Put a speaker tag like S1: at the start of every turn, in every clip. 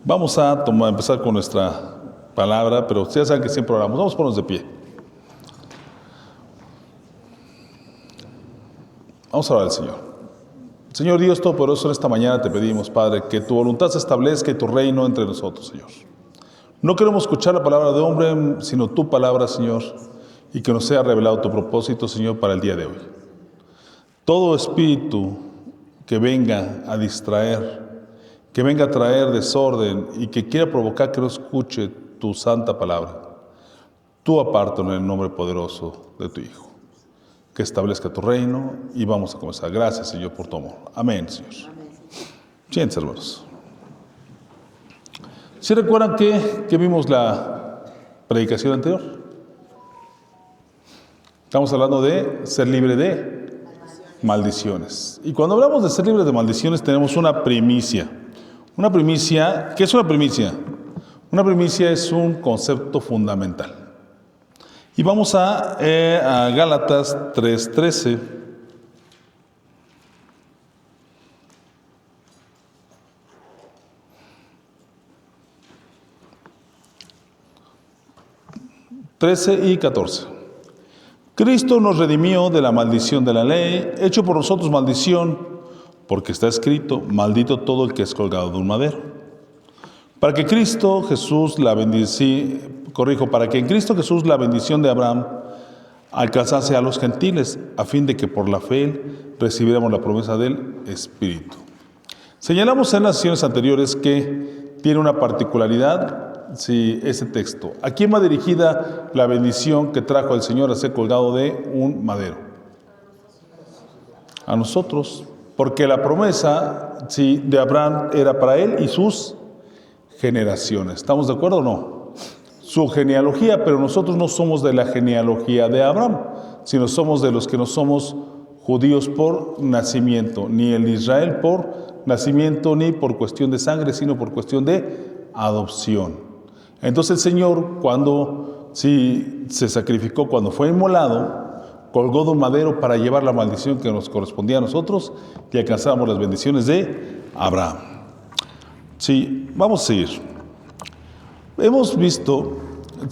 S1: Vamos a empezar con nuestra palabra, pero ustedes saben que siempre oramos. Vamos a ponernos de pie. Vamos a orar al Señor. Señor Dios Todopoderoso, en esta mañana te pedimos, Padre, que tu voluntad se establezca y tu reino entre nosotros, Señor. No queremos escuchar la palabra de hombre, sino tu palabra, Señor, y que nos sea revelado tu propósito, Señor, para el día de hoy. Todo espíritu que venga a distraer, que venga a traer desorden y que quiera provocar que no escuche tu santa palabra, tú apártalo en el nombre poderoso de tu Hijo. Que establezca tu reino y vamos a comenzar. Gracias, Señor, por tu amor. Amén, Señor. Siéntense, hermanos. ¿Sí recuerdan que vimos la predicación anterior? Estamos hablando de ser libre de maldiciones. Y cuando hablamos de ser libre de maldiciones tenemos una primicia. Una primicia, ¿qué es una primicia? Una primicia es un concepto fundamental. Y vamos a Gálatas 3:13. y 14. Cristo nos redimió de la maldición de la ley, hecho por nosotros maldición, porque está escrito, maldito todo el que es colgado de un madero. Para que en Cristo Jesús la bendición de Abraham alcanzase a los gentiles, a fin de que por la fe recibiéramos la promesa del Espíritu. Señalamos en las sesiones anteriores que tiene una particularidad, ese texto. ¿A quién va dirigida la bendición que trajo el Señor a ser colgado de un madero? A nosotros, porque la promesa de Abraham era para él y sus generaciones. ¿Estamos de acuerdo o no? Su genealogía, pero nosotros no somos de la genealogía de Abraham, sino somos de los que no somos judíos por nacimiento, ni el de Israel por nacimiento, ni por cuestión de sangre, sino por cuestión de adopción. Entonces el Señor, cuando se sacrificó, cuando fue inmolado, colgó de un madero para llevar la maldición que nos correspondía a nosotros y alcanzáramos las bendiciones de Abraham. Sí, vamos a seguir. Hemos visto,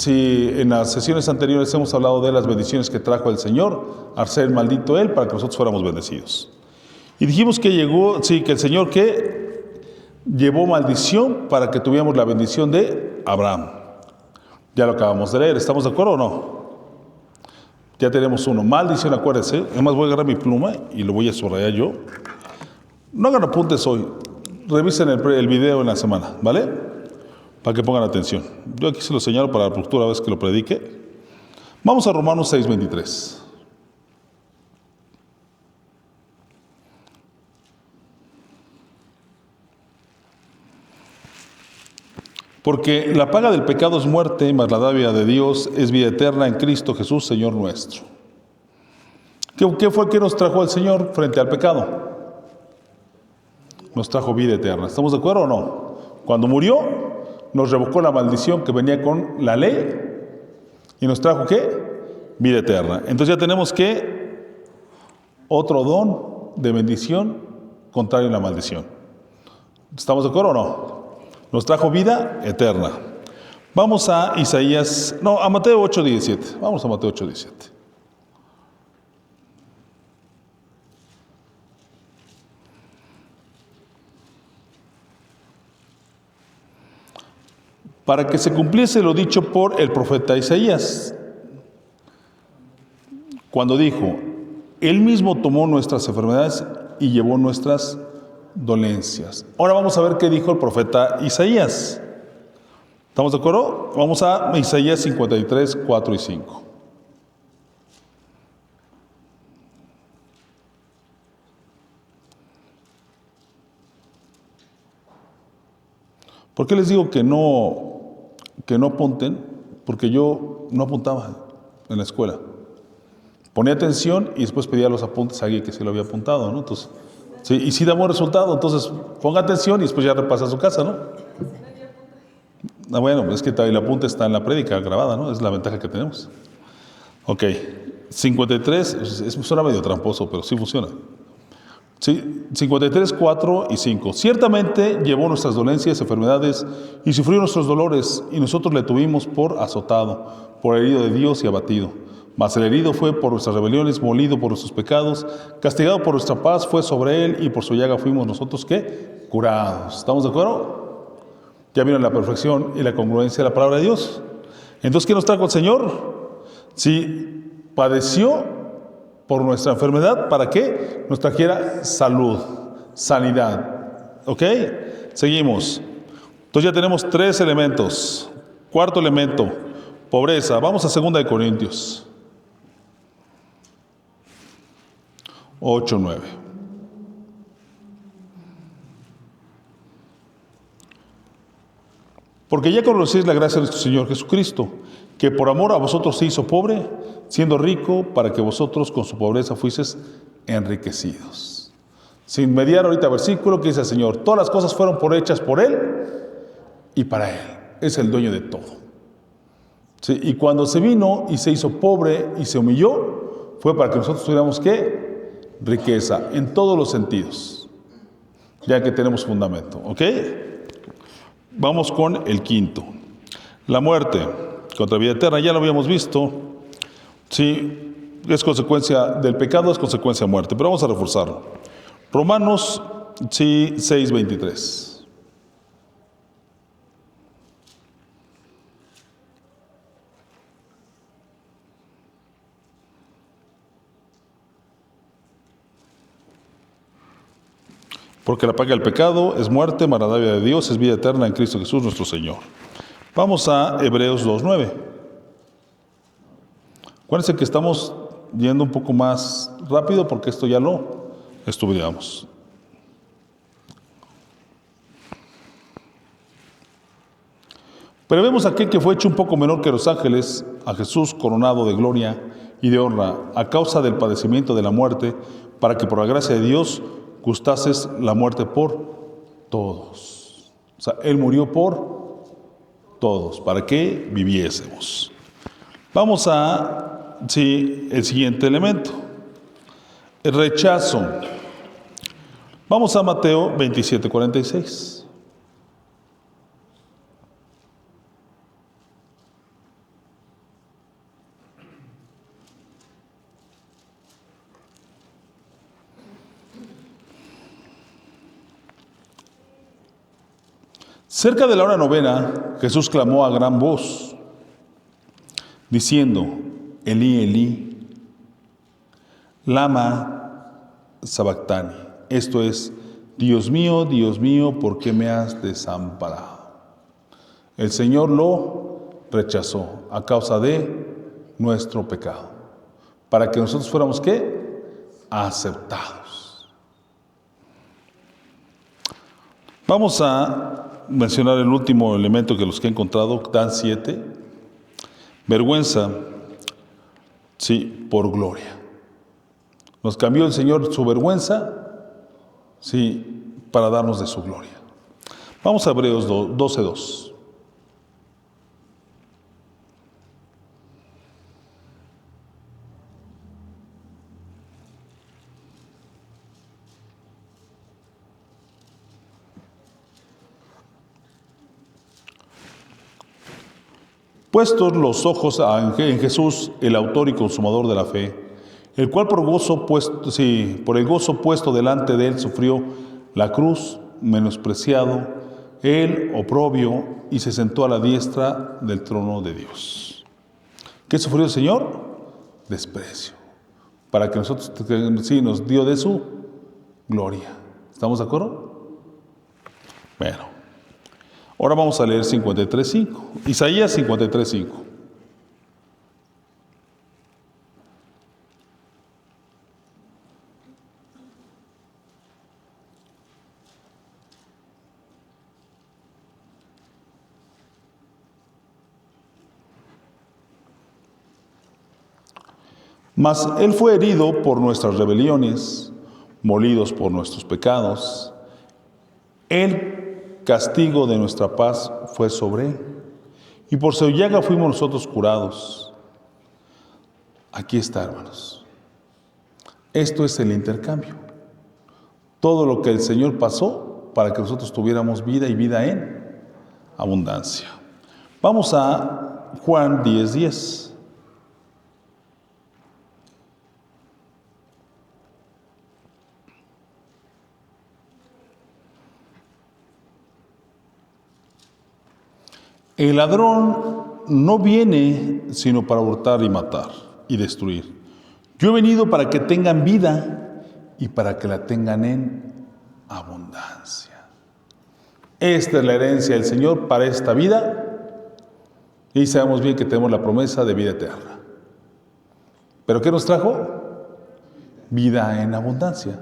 S1: en las sesiones anteriores hemos hablado de las bendiciones que trajo el Señor, al ser maldito Él, para que nosotros fuéramos bendecidos. Y dijimos que que el Señor llevó maldición para que tuviéramos la bendición de Abraham. Ya lo acabamos de leer, ¿estamos de acuerdo o no? Ya tenemos uno. Maldición, acuérdense. Además voy a agarrar mi pluma y lo voy a subrayar yo. No hagan apuntes hoy. Revisen el video en la semana, ¿vale? Para que pongan atención. Yo aquí se lo señalo para la próxima vez que lo predique. Vamos a Romanos 6:23. Porque la paga del pecado es muerte, mas la dádiva de Dios es vida eterna en Cristo Jesús, Señor nuestro. ¿Qué fue que nos trajo el Señor frente al pecado? Nos trajo vida eterna. ¿Estamos de acuerdo o no? Cuando murió, nos revocó la maldición que venía con la ley y nos trajo ¿qué? Vida eterna. Entonces ya tenemos otro don de bendición contrario a la maldición. ¿Estamos de acuerdo o no? Nos trajo vida eterna. Vamos a Mateo 8:17. Vamos a Mateo 8:17. Para que se cumpliese lo dicho por el profeta Isaías, cuando dijo, Él mismo tomó nuestras enfermedades y llevó nuestras dolencias. Ahora vamos a ver qué dijo el profeta Isaías. ¿Estamos de acuerdo? Vamos a Isaías 53, 4 y 5. ¿Por qué les digo que no apunten? Porque yo no apuntaba en la escuela. Ponía atención y después pedía los apuntes a alguien que sí lo había apuntado, ¿no? Entonces, y sí da buen resultado, entonces ponga atención y después ya repasa a su casa, ¿no? Bueno, es que el apunte está en la prédica grabada, ¿no? Es la ventaja que tenemos. Ok, 53, suena medio tramposo, pero sí funciona. Sí, 53, 4 y 5. Ciertamente llevó nuestras dolencias, enfermedades y sufrió nuestros dolores, y nosotros le tuvimos por azotado, por herido de Dios y abatido. Mas el herido fue por nuestras rebeliones, molido por nuestros pecados, castigado por nuestra paz fue sobre él, y por su llaga fuimos nosotros, ¿qué? Curados. ¿Estamos de acuerdo? Ya vieron la perfección y la congruencia de la palabra de Dios. Entonces, ¿qué nos trajo el Señor? Si padeció por nuestra enfermedad, ¿para qué? Nos trajera salud, sanidad. ¿Ok? Seguimos. Entonces ya tenemos 3 elementos. Cuarto elemento, pobreza. Vamos a 2 de Corintios 8, 9. Porque ya conocéis la gracia de nuestro Señor Jesucristo, que por amor a vosotros se hizo pobre, siendo rico, para que vosotros con su pobreza fuiseis enriquecidos. Sin mediar ahorita versículo que dice el Señor, todas las cosas fueron hechas por Él y para Él. Es el dueño de todo. ¿Sí? Y cuando se vino y se hizo pobre y se humilló, fue para que nosotros tuviéramos ¿qué? Riqueza, en todos los sentidos, ya que tenemos fundamento. ¿Ok? Vamos con el quinto. La muerte contra vida eterna, ya lo habíamos visto. Sí, es consecuencia del pecado, es consecuencia de muerte, pero vamos a reforzarlo. Romanos 6, 23. Porque la paga del pecado es muerte, mas la dádiva de Dios es vida eterna en Cristo Jesús nuestro Señor. Vamos a Hebreos 2:9. Acuérdense que estamos yendo un poco más rápido porque esto ya lo estudiamos. Pero vemos a aquel que fue hecho un poco menor que los ángeles, a Jesús coronado de gloria y de honra, a causa del padecimiento de la muerte, para que por la gracia de Dios gustases la muerte por todos. O sea, Él murió por todos, para que viviésemos. Vamos a, el siguiente elemento. El rechazo. Vamos a Mateo 27, 46. Cerca de la hora novena, Jesús clamó a gran voz, diciendo, Elí, Elí, lama sabactani. Esto es, Dios mío, ¿por qué me has desamparado? El Señor lo rechazó a causa de nuestro pecado, para que nosotros fuéramos, ¿qué? Aceptados. Vamos a mencionar el último elemento que los que he encontrado, dan 7. Vergüenza, sí, por gloria. Nos cambió el Señor su vergüenza, sí, para darnos de su gloria. Vamos a Hebreos 12:2. Puestos los ojos en Jesús, el autor y consumador de la fe, el cual por el gozo puesto delante de él sufrió la cruz, menospreciado, el oprobio, y se sentó a la diestra del trono de Dios. ¿Qué sufrió el Señor? Desprecio, para que nosotros, sí, nos dio de su gloria. ¿Estamos de acuerdo? Bueno. Ahora vamos a leer 53:5. Isaías 53:5. Mas Él fue herido por nuestras rebeliones, molidos por nuestros pecados. El castigo de nuestra paz fue sobre Él, y por su llaga fuimos nosotros curados. Aquí está, hermanos. Esto es el intercambio. todo lo que el Señor pasó para que nosotros tuviéramos vida y vida en abundancia. Vamos a Juan 10:10. El ladrón no viene sino para hurtar y matar y destruir. Yo he venido para que tengan vida y para que la tengan en abundancia. Esta es la herencia del Señor para esta vida, y sabemos bien que tenemos la promesa de vida eterna. ¿Pero qué nos trajo? Vida en abundancia.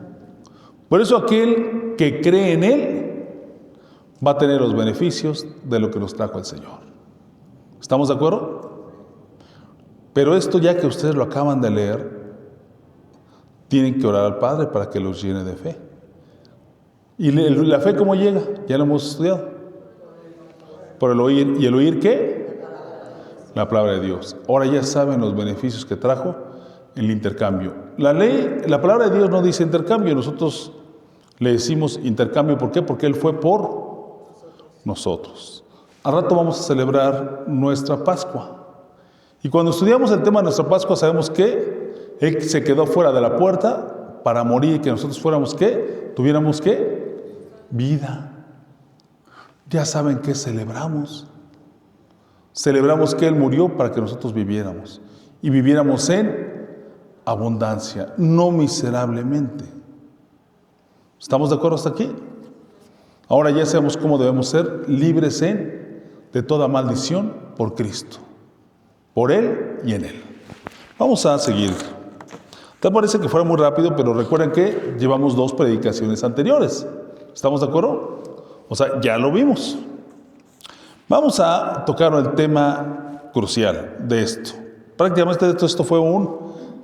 S1: Por eso aquel que cree en Él va a tener los beneficios de lo que nos trajo el Señor. ¿Estamos de acuerdo? Pero esto, ya que ustedes lo acaban de leer, tienen que orar al Padre para que los llene de fe. ¿Y la fe cómo llega? Ya lo hemos estudiado. Por el oír. ¿Y el oír qué? La palabra de Dios. Ahora ya saben los beneficios que trajo el intercambio. La ley, la palabra de Dios no dice intercambio. Nosotros le decimos intercambio. ¿Por qué? Porque Él fue por nosotros. Al rato vamos a celebrar nuestra Pascua. Y cuando estudiamos el tema de nuestra Pascua, sabemos que Él se quedó fuera de la puerta para morir y que nosotros fuéramos ¿qué? Tuviéramos ¿qué? Vida. Ya saben que celebramos. Celebramos que Él murió para que nosotros viviéramos. Y viviéramos en abundancia, no miserablemente. ¿Estamos de acuerdo hasta aquí? Ahora ya sabemos cómo debemos ser libres de toda maldición por Cristo, por Él y en Él. Vamos a seguir. Te parece que fuera muy rápido, pero recuerden que llevamos 2 predicaciones anteriores. ¿Estamos de acuerdo? O sea, ya lo vimos. Vamos a tocar el tema crucial de esto. Prácticamente esto fue un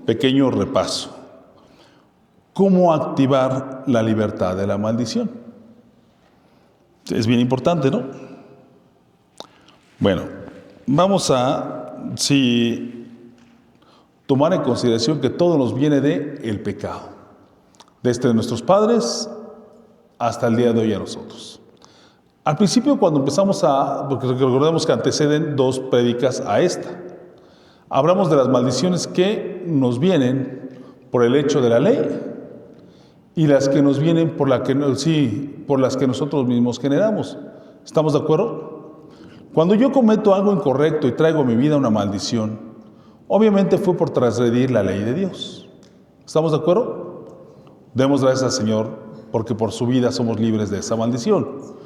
S1: pequeño repaso. ¿Cómo activar la libertad de la maldición? Es bien importante, ¿no? Bueno, vamos a tomar en consideración que todo nos viene del pecado, desde nuestros padres hasta el día de hoy a nosotros. Al principio, cuando empezamos porque recordemos que anteceden 2 prédicas a esta, hablamos de las maldiciones que nos vienen por el hecho de la ley y las que nos vienen por las que nosotros mismos generamos. ¿Estamos de acuerdo? Cuando yo cometo algo incorrecto y traigo a mi vida una maldición, obviamente fue por transgredir la ley de Dios. ¿Estamos de acuerdo? Demos gracias al Señor porque por su vida somos libres de esa maldición.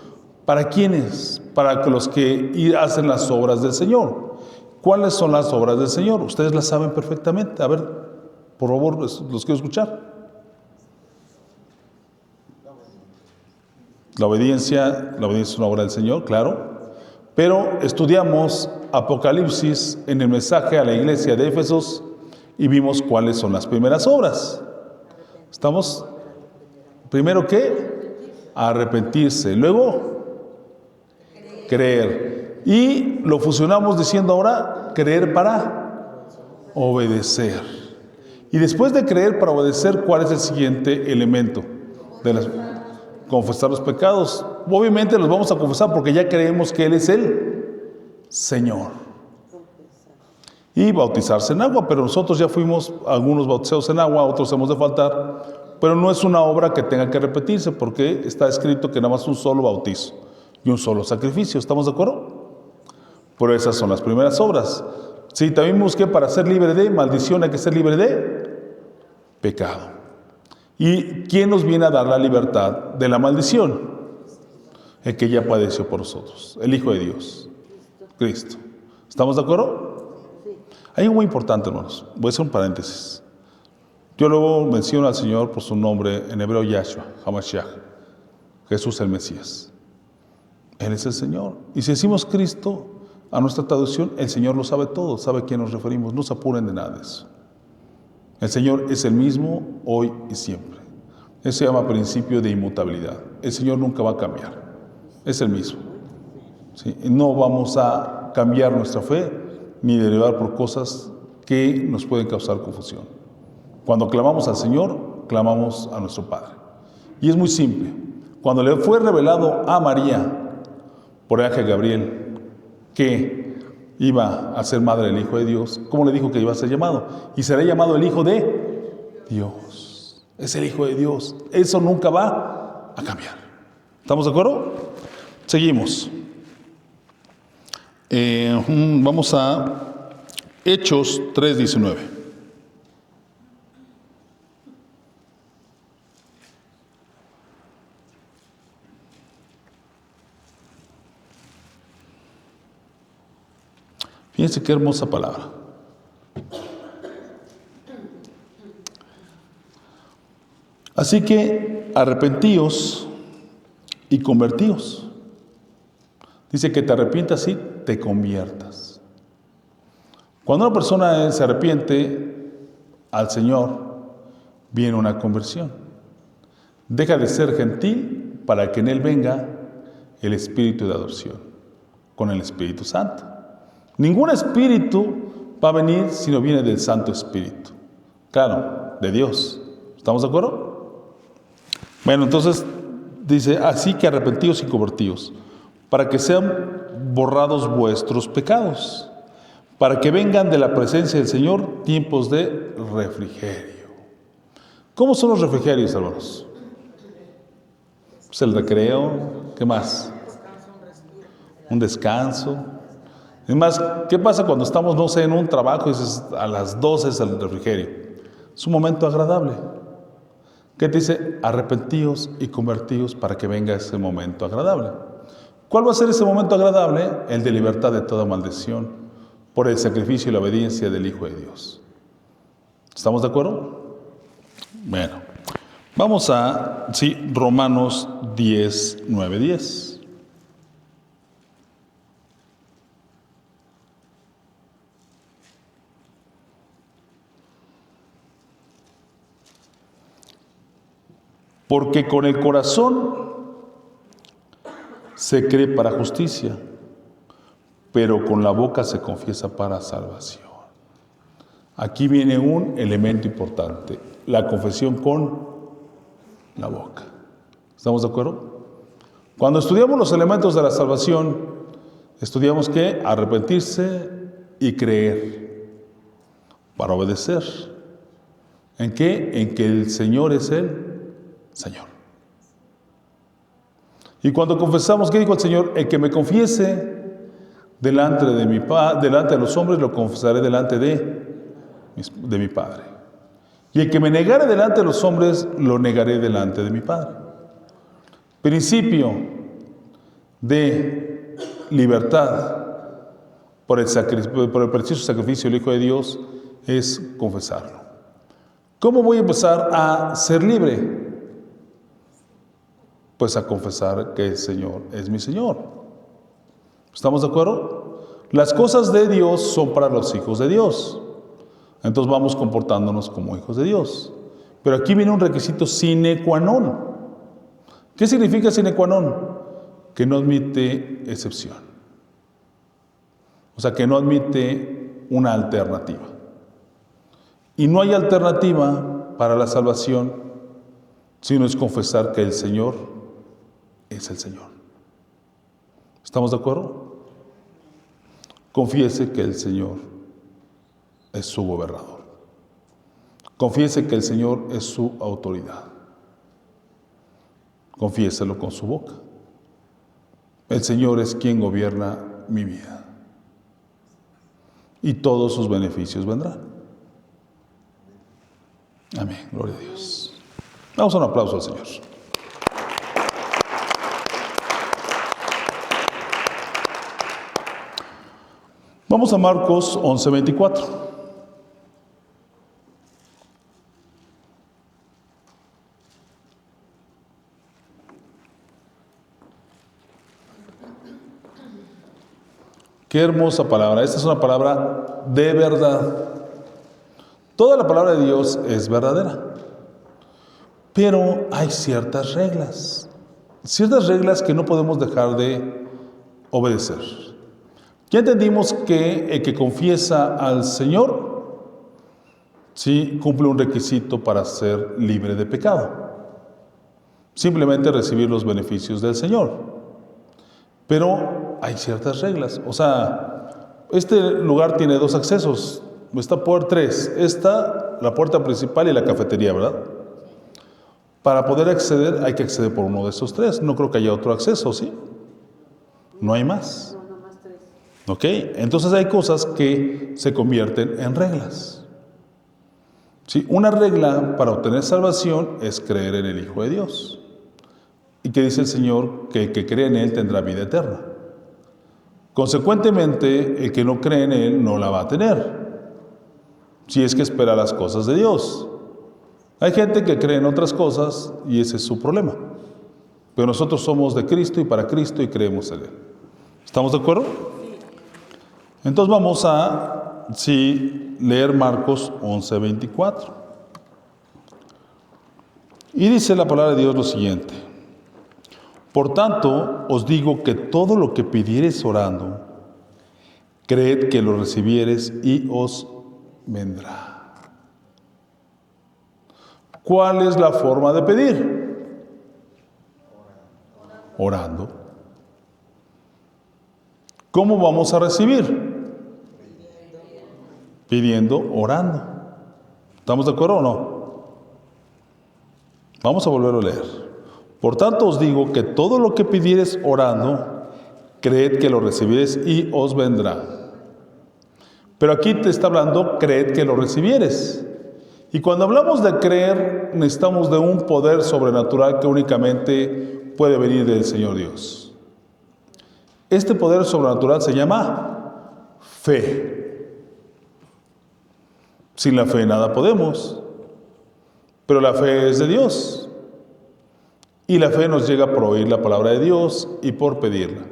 S1: ¿Para quiénes? Para los que hacen las obras del Señor. ¿Cuáles son las obras del Señor? Ustedes las saben perfectamente. A ver, por favor, los quiero escuchar. La obediencia es una obra del Señor, claro. Pero estudiamos Apocalipsis en el mensaje a la iglesia de Éfesos y vimos cuáles son las primeras obras. ¿Estamos? Primero, ¿qué? Arrepentirse. Luego, creer. Y lo fusionamos diciendo ahora, creer para obedecer. Y después de creer para obedecer, ¿cuál es el siguiente elemento? Confesar los pecados. Obviamente los vamos a confesar porque ya creemos que Él es el Señor. Y bautizarse en agua, pero nosotros ya fuimos algunos bautizados en agua, otros hemos de faltar, pero no es una obra que tenga que repetirse porque está escrito que nada más un solo bautizo y un solo sacrificio. ¿Estamos de acuerdo? Pero esas son las primeras obras. Sí, también busqué para ser libre de maldición, hay que ser libre de pecado. ¿Y quién nos viene a dar la libertad de la maldición? El que ya padeció por nosotros, el Hijo de Dios, Cristo. ¿Estamos de acuerdo? Hay algo muy importante, hermanos. Voy a hacer un paréntesis. Yo luego menciono al Señor por su nombre en hebreo Yahshua, Hamashiach, Jesús el Mesías. Él es el Señor. Y si decimos Cristo, a nuestra traducción, el Señor lo sabe todo, sabe a quién nos referimos. No se apuren de nada de eso. El Señor es el mismo hoy y siempre. Eso se llama principio de inmutabilidad. El Señor nunca va a cambiar. Es el mismo. ¿Sí? No vamos a cambiar nuestra fe ni derivar por cosas que nos pueden causar confusión. Cuando clamamos al Señor, clamamos a nuestro Padre. Y es muy simple. Cuando le fue revelado a María por el ángel Gabriel que iba a ser madre del Hijo de Dios, ¿cómo le dijo que iba a ser llamado? Y será llamado el Hijo de Dios. Es el Hijo de Dios. Eso nunca va a cambiar. ¿Estamos de acuerdo? Seguimos. Vamos a Hechos 3:19. Fíjense qué hermosa palabra. Así que arrepentíos y convertíos. Dice que te arrepientas y te conviertas. Cuando una persona se arrepiente al Señor, viene una conversión. Deja de ser gentil para que en él venga el espíritu de adopción, con el Espíritu Santo. Ningún espíritu va a venir si no viene del Santo Espíritu. Claro, de Dios. ¿Estamos de acuerdo? Bueno, entonces dice, así que arrepentíos y convertíos, para que sean borrados vuestros pecados, para que vengan de la presencia del Señor tiempos de refrigerio. ¿Cómo son los refrigerios, hermanos? Pues el recreo, ¿qué más? Un descanso. Es más, ¿qué pasa cuando estamos, no sé, en un trabajo y dices, a las 12 es el refrigerio? Es un momento agradable. ¿Qué te dice? Arrepentíos y convertíos para que venga ese momento agradable. ¿Cuál va a ser ese momento agradable? El de libertad de toda maldición, por el sacrificio y la obediencia del Hijo de Dios. ¿Estamos de acuerdo? Bueno, vamos a, Romanos 10:9-10. Porque con el corazón se cree para justicia, pero con la boca se confiesa para salvación. Aquí viene un elemento importante, la confesión con la boca. ¿Estamos de acuerdo? Cuando estudiamos los elementos de la salvación, estudiamos que arrepentirse y creer para obedecer. ¿En qué? En que el Señor es el Señor. Y cuando confesamos, ¿qué dijo el Señor? El que me confiese delante de los hombres, lo confesaré delante de mi Padre. Y el que me negare delante de los hombres, lo negaré delante de mi Padre. Principio de libertad por el precioso sacrificio del Hijo de Dios es confesarlo. ¿Cómo voy a empezar a ser libre? Pues a confesar que el Señor es mi Señor. ¿Estamos de acuerdo? Las cosas de Dios son para los hijos de Dios. Entonces vamos comportándonos como hijos de Dios. Pero aquí viene un requisito sine qua non. ¿Qué significa sine qua non? Que no admite excepción. O sea, que no admite una alternativa. Y no hay alternativa para la salvación sino es confesar que el Señor es el Señor. ¿Estamos de acuerdo? Confiese que el Señor es su gobernador. Confiese que el Señor es su autoridad. Confiéselo con su boca. El Señor es quien gobierna mi vida. Y todos sus beneficios vendrán. Amén. Gloria a Dios. Damos un aplauso al Señor. Vamos a Marcos 11:24. Qué hermosa palabra. Esta es una palabra de verdad. Toda la palabra de Dios es verdadera. Pero hay ciertas reglas que no podemos dejar de obedecer. Ya entendimos que el que confiesa al Señor, sí, cumple un requisito para ser libre de pecado. simplemente recibir los beneficios del Señor. Pero hay ciertas reglas. O sea, este lugar tiene 2 accesos. Está por 3. Esta, la puerta principal y la cafetería, ¿verdad? Para poder acceder, hay que acceder por uno de esos 3. No creo que haya otro acceso, ¿sí? No hay más.
S2: No, nomás 3.
S1: ¿Ok? Entonces hay cosas que se convierten en reglas. ¿Sí? Una regla para obtener salvación es creer en el Hijo de Dios. Y que dice el Señor que el que cree en Él tendrá vida eterna. Consecuentemente, el que no cree en Él no la va a tener, si es que espera las cosas de Dios. Hay gente que cree en otras cosas y ese es su problema. Pero nosotros somos de Cristo y para Cristo y creemos en Él. ¿Estamos de acuerdo? Entonces vamos a leer Marcos 11:24. Y dice la palabra de Dios lo siguiente: por tanto, os digo que todo lo que pidiereis orando, creed que lo recibiereis y os vendrá. ¿Cuál es la forma de pedir? Orando. ¿Cómo vamos a recibir? Pidiendo, orando. ¿Estamos de acuerdo o no? Vamos a volver a leer. Por tanto os digo que todo lo que pidiereis orando, creed que lo recibiréis y os vendrá. Pero aquí te está hablando, creed que lo recibieres. Y cuando hablamos de creer, necesitamos de un poder sobrenatural que únicamente puede venir del Señor Dios. Este poder sobrenatural se llama fe. Sin la fe nada podemos, pero la fe es de Dios. Y la fe nos llega por oír la palabra de Dios y por pedirla.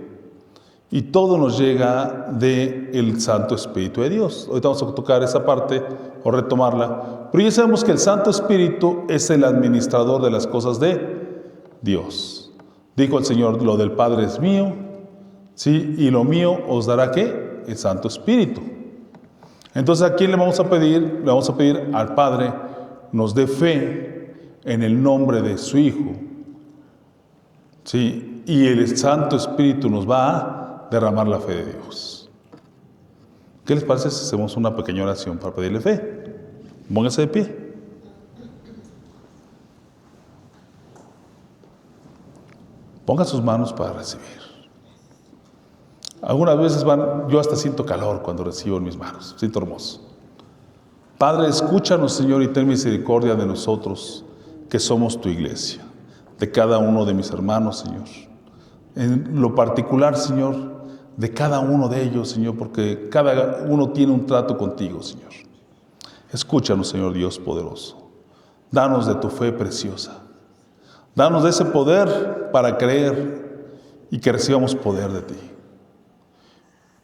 S1: Y todo nos llega del Santo Espíritu de Dios. Ahorita vamos a tocar esa parte o retomarla. Pero ya sabemos que el Santo Espíritu es el administrador de las cosas de Dios. Dijo el Señor, lo del Padre es mío, ¿sí? Y lo mío os dará ¿qué? El Santo Espíritu. Entonces, ¿a quién le vamos a pedir? Le vamos a pedir al Padre, nos dé fe en el nombre de su Hijo. ¿Sí? Y el Santo Espíritu nos va a derramar la fe de Dios. ¿Qué les parece si hacemos una pequeña oración para pedirle fe? Pónganse de pie. Pongan sus manos para recibir. Algunas veces yo hasta siento calor cuando recibo en mis manos. Siento hermoso. Padre, escúchanos, Señor, y ten misericordia de nosotros, que somos tu iglesia. De cada uno de mis hermanos, Señor. En lo particular, Señor, de cada uno de ellos, Señor, porque cada uno tiene un trato contigo, Señor. Escúchanos, Señor Dios poderoso. Danos de tu fe preciosa. Danos de ese poder para creer y que recibamos poder de ti.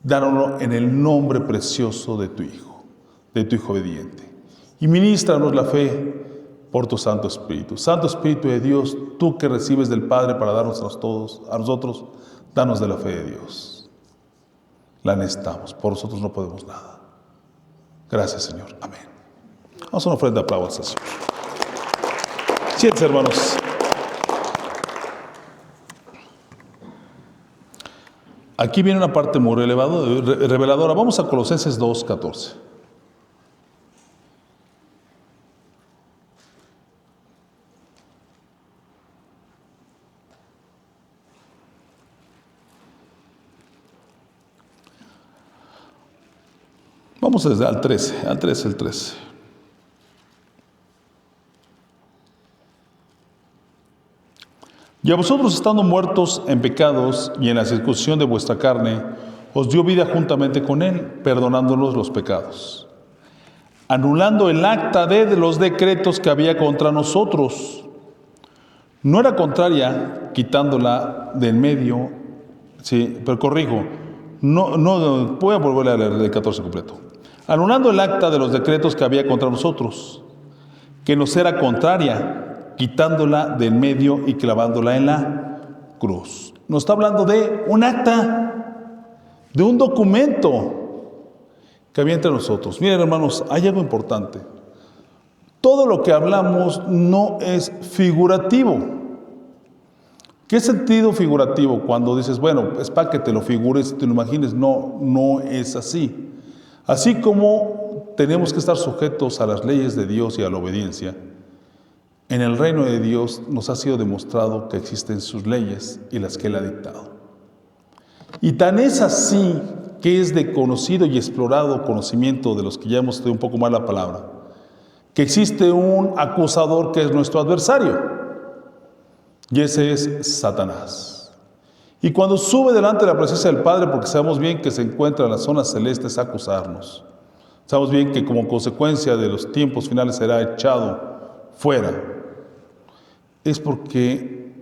S1: Dánoslo en el nombre precioso de tu Hijo obediente. Y ministranos la fe por tu Santo Espíritu. Santo Espíritu de Dios, tú que recibes del Padre para darnos a nosotros, danos de la fe de Dios. La necesitamos, por nosotros no podemos nada. Gracias, Señor. Amén. Vamos a una ofrenda de aplausos al Señor. Siéntense, hermanos. Aquí viene una parte muy reveladora. Vamos a Colosenses 2:14. Vamos desde al 13. Y a vosotros, estando muertos en pecados y en la circuncisión de vuestra carne, os dio vida juntamente con Él, perdonándonos los pecados, anulando el acta de los decretos que había contra nosotros. No era contraria, quitándola del medio. Sí, pero corrijo. No, voy a volver a leer el 14 completo. Anulando el acta de los decretos que había contra nosotros, que nos era contraria, quitándola del medio y clavándola en la cruz. Nos está hablando de un acta, de un documento que había entre nosotros. Miren, hermanos, hay algo importante. Todo lo que hablamos no es figurativo. ¿Qué sentido figurativo cuando dices, bueno, es para que te lo figures y te lo imagines? No, no es así. Así como tenemos que estar sujetos a las leyes de Dios y a la obediencia, en el reino de Dios nos ha sido demostrado que existen sus leyes y las que Él ha dictado. Y tan es así que es de conocido y explorado conocimiento de los que ya hemos estudiado un poco más la palabra, que existe un acusador que es nuestro adversario, y ese es Satanás. Y cuando sube delante de la presencia del Padre, porque sabemos bien que se encuentra en las zonas celestes a acusarnos, sabemos bien que como consecuencia de los tiempos finales será echado fuera, es porque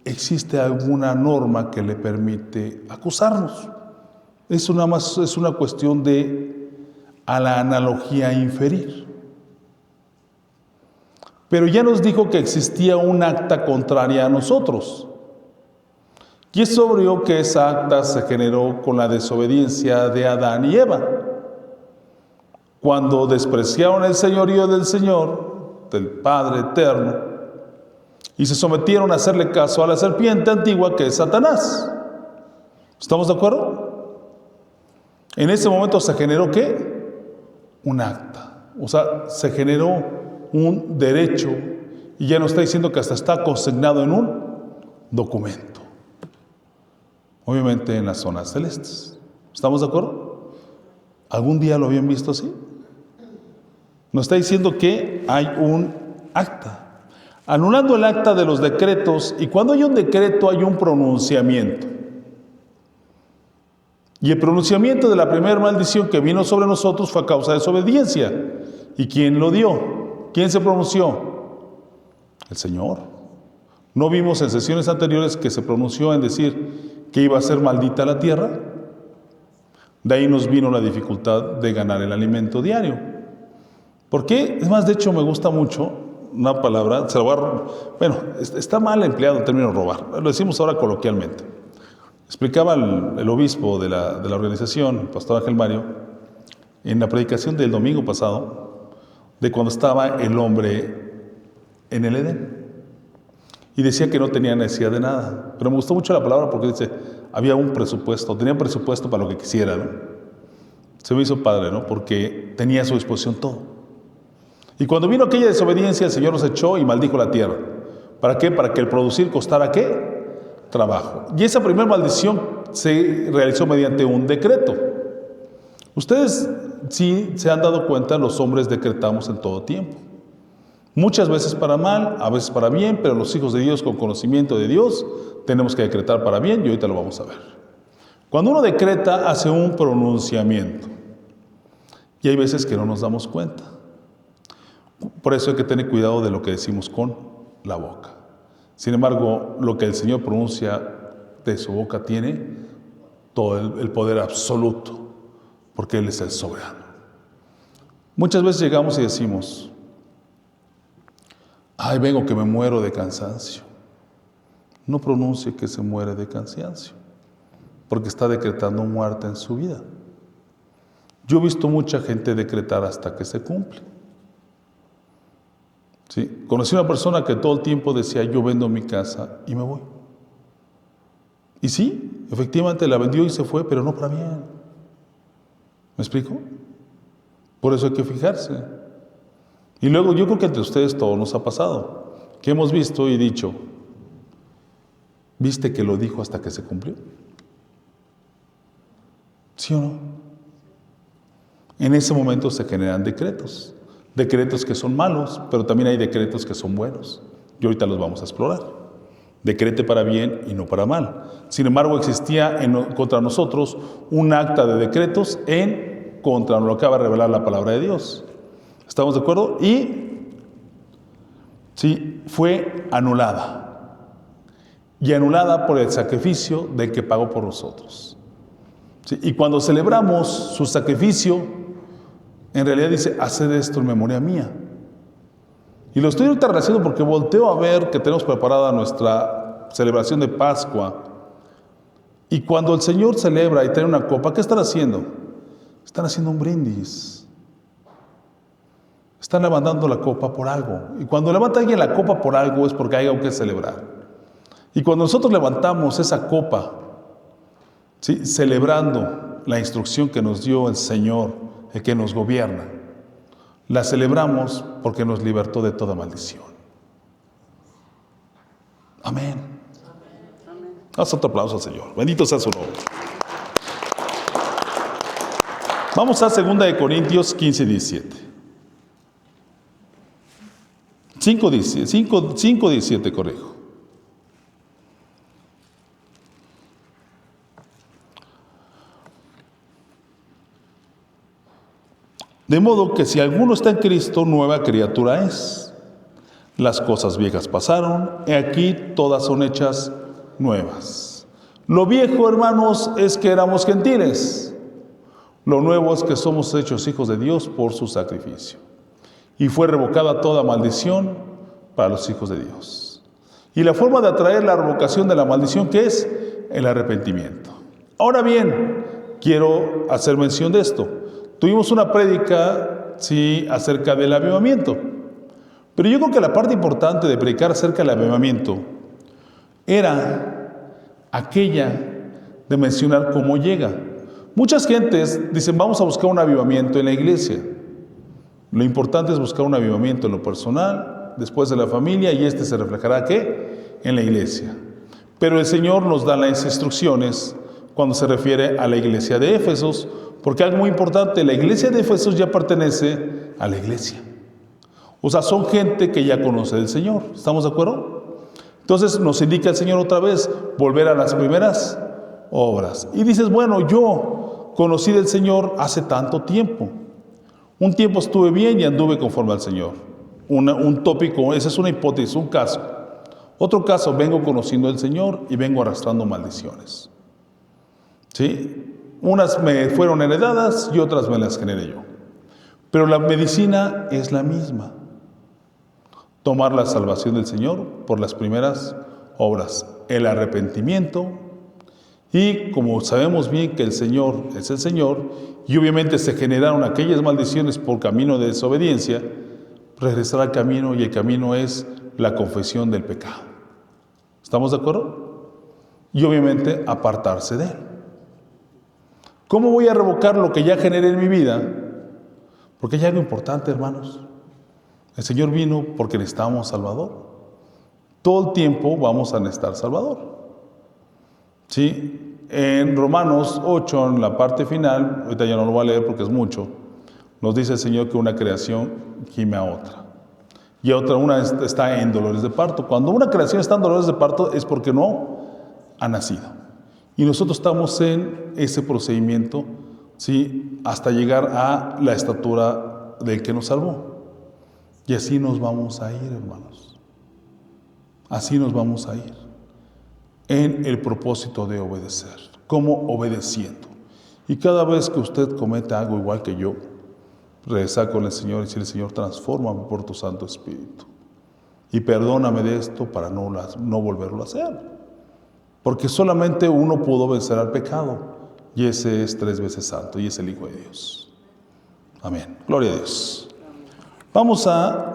S1: existe alguna norma que le permite acusarnos. Es una cuestión de a la analogía inferir. Pero ya nos dijo que existía un acta contraria a nosotros. Y es obvio que esa acta se generó con la desobediencia de Adán y Eva. Cuando despreciaron el señorío del Señor, del Padre eterno, y se sometieron a hacerle caso a la serpiente antigua que es Satanás. ¿Estamos de acuerdo? En ese momento se generó ¿qué? Un acta. O sea, se generó un derecho y ya nos está diciendo que hasta está consignado en un documento. Obviamente en las zonas celestes. ¿Estamos de acuerdo? ¿Algún día lo habían visto así? Nos está diciendo que hay un acta. Anulando el acta de los decretos, y cuando hay un decreto hay un pronunciamiento. Y el pronunciamiento de la primera maldición que vino sobre nosotros fue a causa de desobediencia. ¿Y quién lo dio? ¿Quién se pronunció? El Señor. ¿No vimos en sesiones anteriores que se pronunció en decir que iba a ser maldita la tierra? De ahí nos vino la dificultad de ganar el alimento diario. ¿Por qué? Es más, de hecho me gusta mucho una palabra, se la voy a... Bueno, está mal empleado el término robar, lo decimos ahora coloquialmente. Explicaba el obispo de la organización, el pastor Ángel Mario, en la predicación del domingo pasado, de cuando estaba el hombre en el Edén. Y decía que no tenía necesidad de nada. Pero me gustó mucho la palabra porque dice, había un presupuesto, tenía presupuesto para lo que quisiera, ¿no? Se me hizo padre, ¿no? Porque tenía a su disposición todo. Y cuando vino aquella desobediencia, el Señor nos echó y maldijo la tierra. ¿Para qué? Para que el producir costara ¿qué? Trabajo. Y esa primera maldición se realizó mediante un decreto. Ustedes sí se han dado cuenta, los hombres decretamos en todo tiempo. Muchas veces para mal, a veces para bien, pero los hijos de Dios con conocimiento de Dios tenemos que decretar para bien y ahorita lo vamos a ver. Cuando uno decreta, hace un pronunciamiento. Y hay veces que no nos damos cuenta. Por eso hay que tener cuidado de lo que decimos con la boca. Sin embargo, lo que el Señor pronuncia de su boca tiene todo el poder absoluto, porque Él es el soberano. Muchas veces llegamos y decimos, ay, vengo que me muero de cansancio. No pronuncie que se muere de cansancio, porque está decretando muerte en su vida. Yo he visto mucha gente decretar hasta que se cumple. ¿Sí? Conocí una persona que todo el tiempo decía, yo vendo mi casa y me voy. Y sí, efectivamente la vendió y se fue, pero no para bien. ¿Me explico? Por eso hay que fijarse. Y luego yo creo que entre ustedes todo nos ha pasado, que hemos visto y dicho, ¿viste que lo dijo hasta que se cumplió? ¿Sí o no? En ese momento se generan decretos. Decretos que son malos, pero también hay decretos que son buenos. Y ahorita los vamos a explorar. Decrete para bien y no para mal. Sin embargo, existía contra nosotros un acta de decretos en contra, nos lo acaba de revelar la palabra de Dios. ¿Estamos de acuerdo? Y sí, fue anulada. Y anulada por el sacrificio del que pagó por nosotros. ¿Sí? Y cuando celebramos su sacrificio, en realidad dice, haced esto en memoria mía. Y lo estoy ahorita haciendo porque volteo a ver que tenemos preparada nuestra celebración de Pascua. Y cuando el Señor celebra y trae una copa, ¿qué están haciendo? Están haciendo un brindis. Están levantando la copa por algo. Y cuando levanta alguien la copa por algo es porque hay algo que celebrar. Y cuando nosotros levantamos esa copa, ¿sí?, celebrando la instrucción que nos dio el Señor, el que nos gobierna, la celebramos porque nos libertó de toda maldición. Amén. Haz otro aplauso al Señor. Bendito sea su nombre. Vamos a 2 Corintios 15, 17. 5, 17, corrijo. De modo que si alguno está en Cristo, nueva criatura es. Las cosas viejas pasaron, y aquí todas son hechas nuevas. Lo viejo, hermanos, es que éramos gentiles. Lo nuevo es que somos hechos hijos de Dios por su sacrificio. Y fue revocada toda maldición para los hijos de Dios. Y la forma de atraer la revocación de la maldición, ¿qué es? El arrepentimiento. Ahora bien, quiero hacer mención de esto. Tuvimos una prédica, sí, acerca del avivamiento. Pero yo creo que la parte importante de predicar acerca del avivamiento era aquella de mencionar cómo llega. Muchas gentes dicen, vamos a buscar un avivamiento en la iglesia. Lo importante es buscar un avivamiento en lo personal, después de la familia, y este se reflejará, ¿qué? En la iglesia. Pero el Señor nos da las instrucciones cuando se refiere a la iglesia de Éfesos, porque algo muy importante, la iglesia de Éfesos ya pertenece a la iglesia. O sea, son gente que ya conoce del Señor. ¿Estamos de acuerdo? Entonces nos indica el Señor otra vez volver a las primeras obras. Y dices, bueno, yo conocí del Señor hace tanto tiempo. Un tiempo estuve bien y anduve conforme al Señor. Un tópico, esa es una hipótesis, un caso. Otro caso, vengo conociendo al Señor y vengo arrastrando maldiciones. ¿Sí? Unas me fueron heredadas y otras me las generé yo. Pero la medicina es la misma. Tomar la salvación del Señor por las primeras obras, el arrepentimiento, y como sabemos bien que el Señor es el Señor, y obviamente se generaron aquellas maldiciones por camino de desobediencia, regresar al camino, y el camino es la confesión del pecado. ¿Estamos de acuerdo? Y obviamente apartarse de él. ¿Cómo voy a revocar lo que ya generé en mi vida? Porque hay algo importante, hermanos. El Señor vino porque necesitábamos Salvador. Todo el tiempo vamos a necesitar Salvador. ¿Sí? En Romanos 8, en la parte final, ahorita ya no lo voy a leer porque es mucho, nos dice el Señor que una creación gime a otra. Y una está en dolores de parto. Cuando una creación está en dolores de parto es porque no ha nacido. Y nosotros estamos en ese procedimiento, ¿sí?, hasta llegar a la estatura del que nos salvó. Y así nos vamos a ir, hermanos. Así nos vamos a ir. En el propósito de obedecer. ¿Cómo? Obedeciendo. Y cada vez que usted cometa algo igual que yo, regresar con el Señor y decirle, Señor, transfórmame por tu Santo Espíritu. Y perdóname de esto para no volverlo a hacer. Porque solamente uno pudo vencer al pecado, y ese es 3 veces santo, y es el Hijo de Dios. Amén. Gloria a Dios.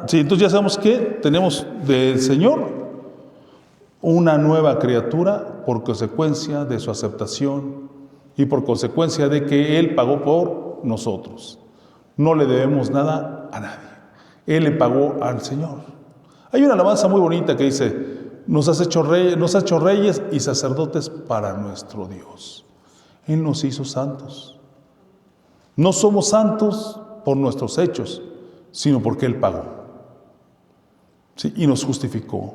S1: Sí, entonces ya sabemos que tenemos del Señor una nueva criatura por consecuencia de su aceptación y por consecuencia de que Él pagó por nosotros. No le debemos nada a nadie. Él le pagó al Señor. Hay una alabanza muy bonita que dice, nos ha hecho reyes y sacerdotes para nuestro Dios. Él nos hizo santos. No somos santos por nuestros hechos, sino porque Él pagó. ¿Sí? Y nos justificó.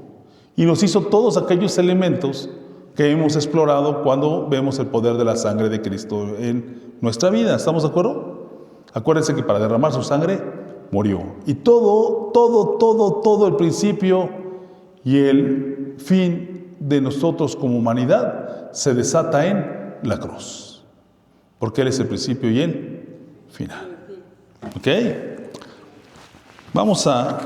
S1: Y nos hizo todos aquellos elementos que hemos explorado cuando vemos el poder de la sangre de Cristo en nuestra vida. ¿Estamos de acuerdo? Acuérdense que para derramar su sangre murió. Y todo el principio y el fin de nosotros como humanidad se desata en la cruz. Porque Él es el principio y el final. ¿Ok? Vamos a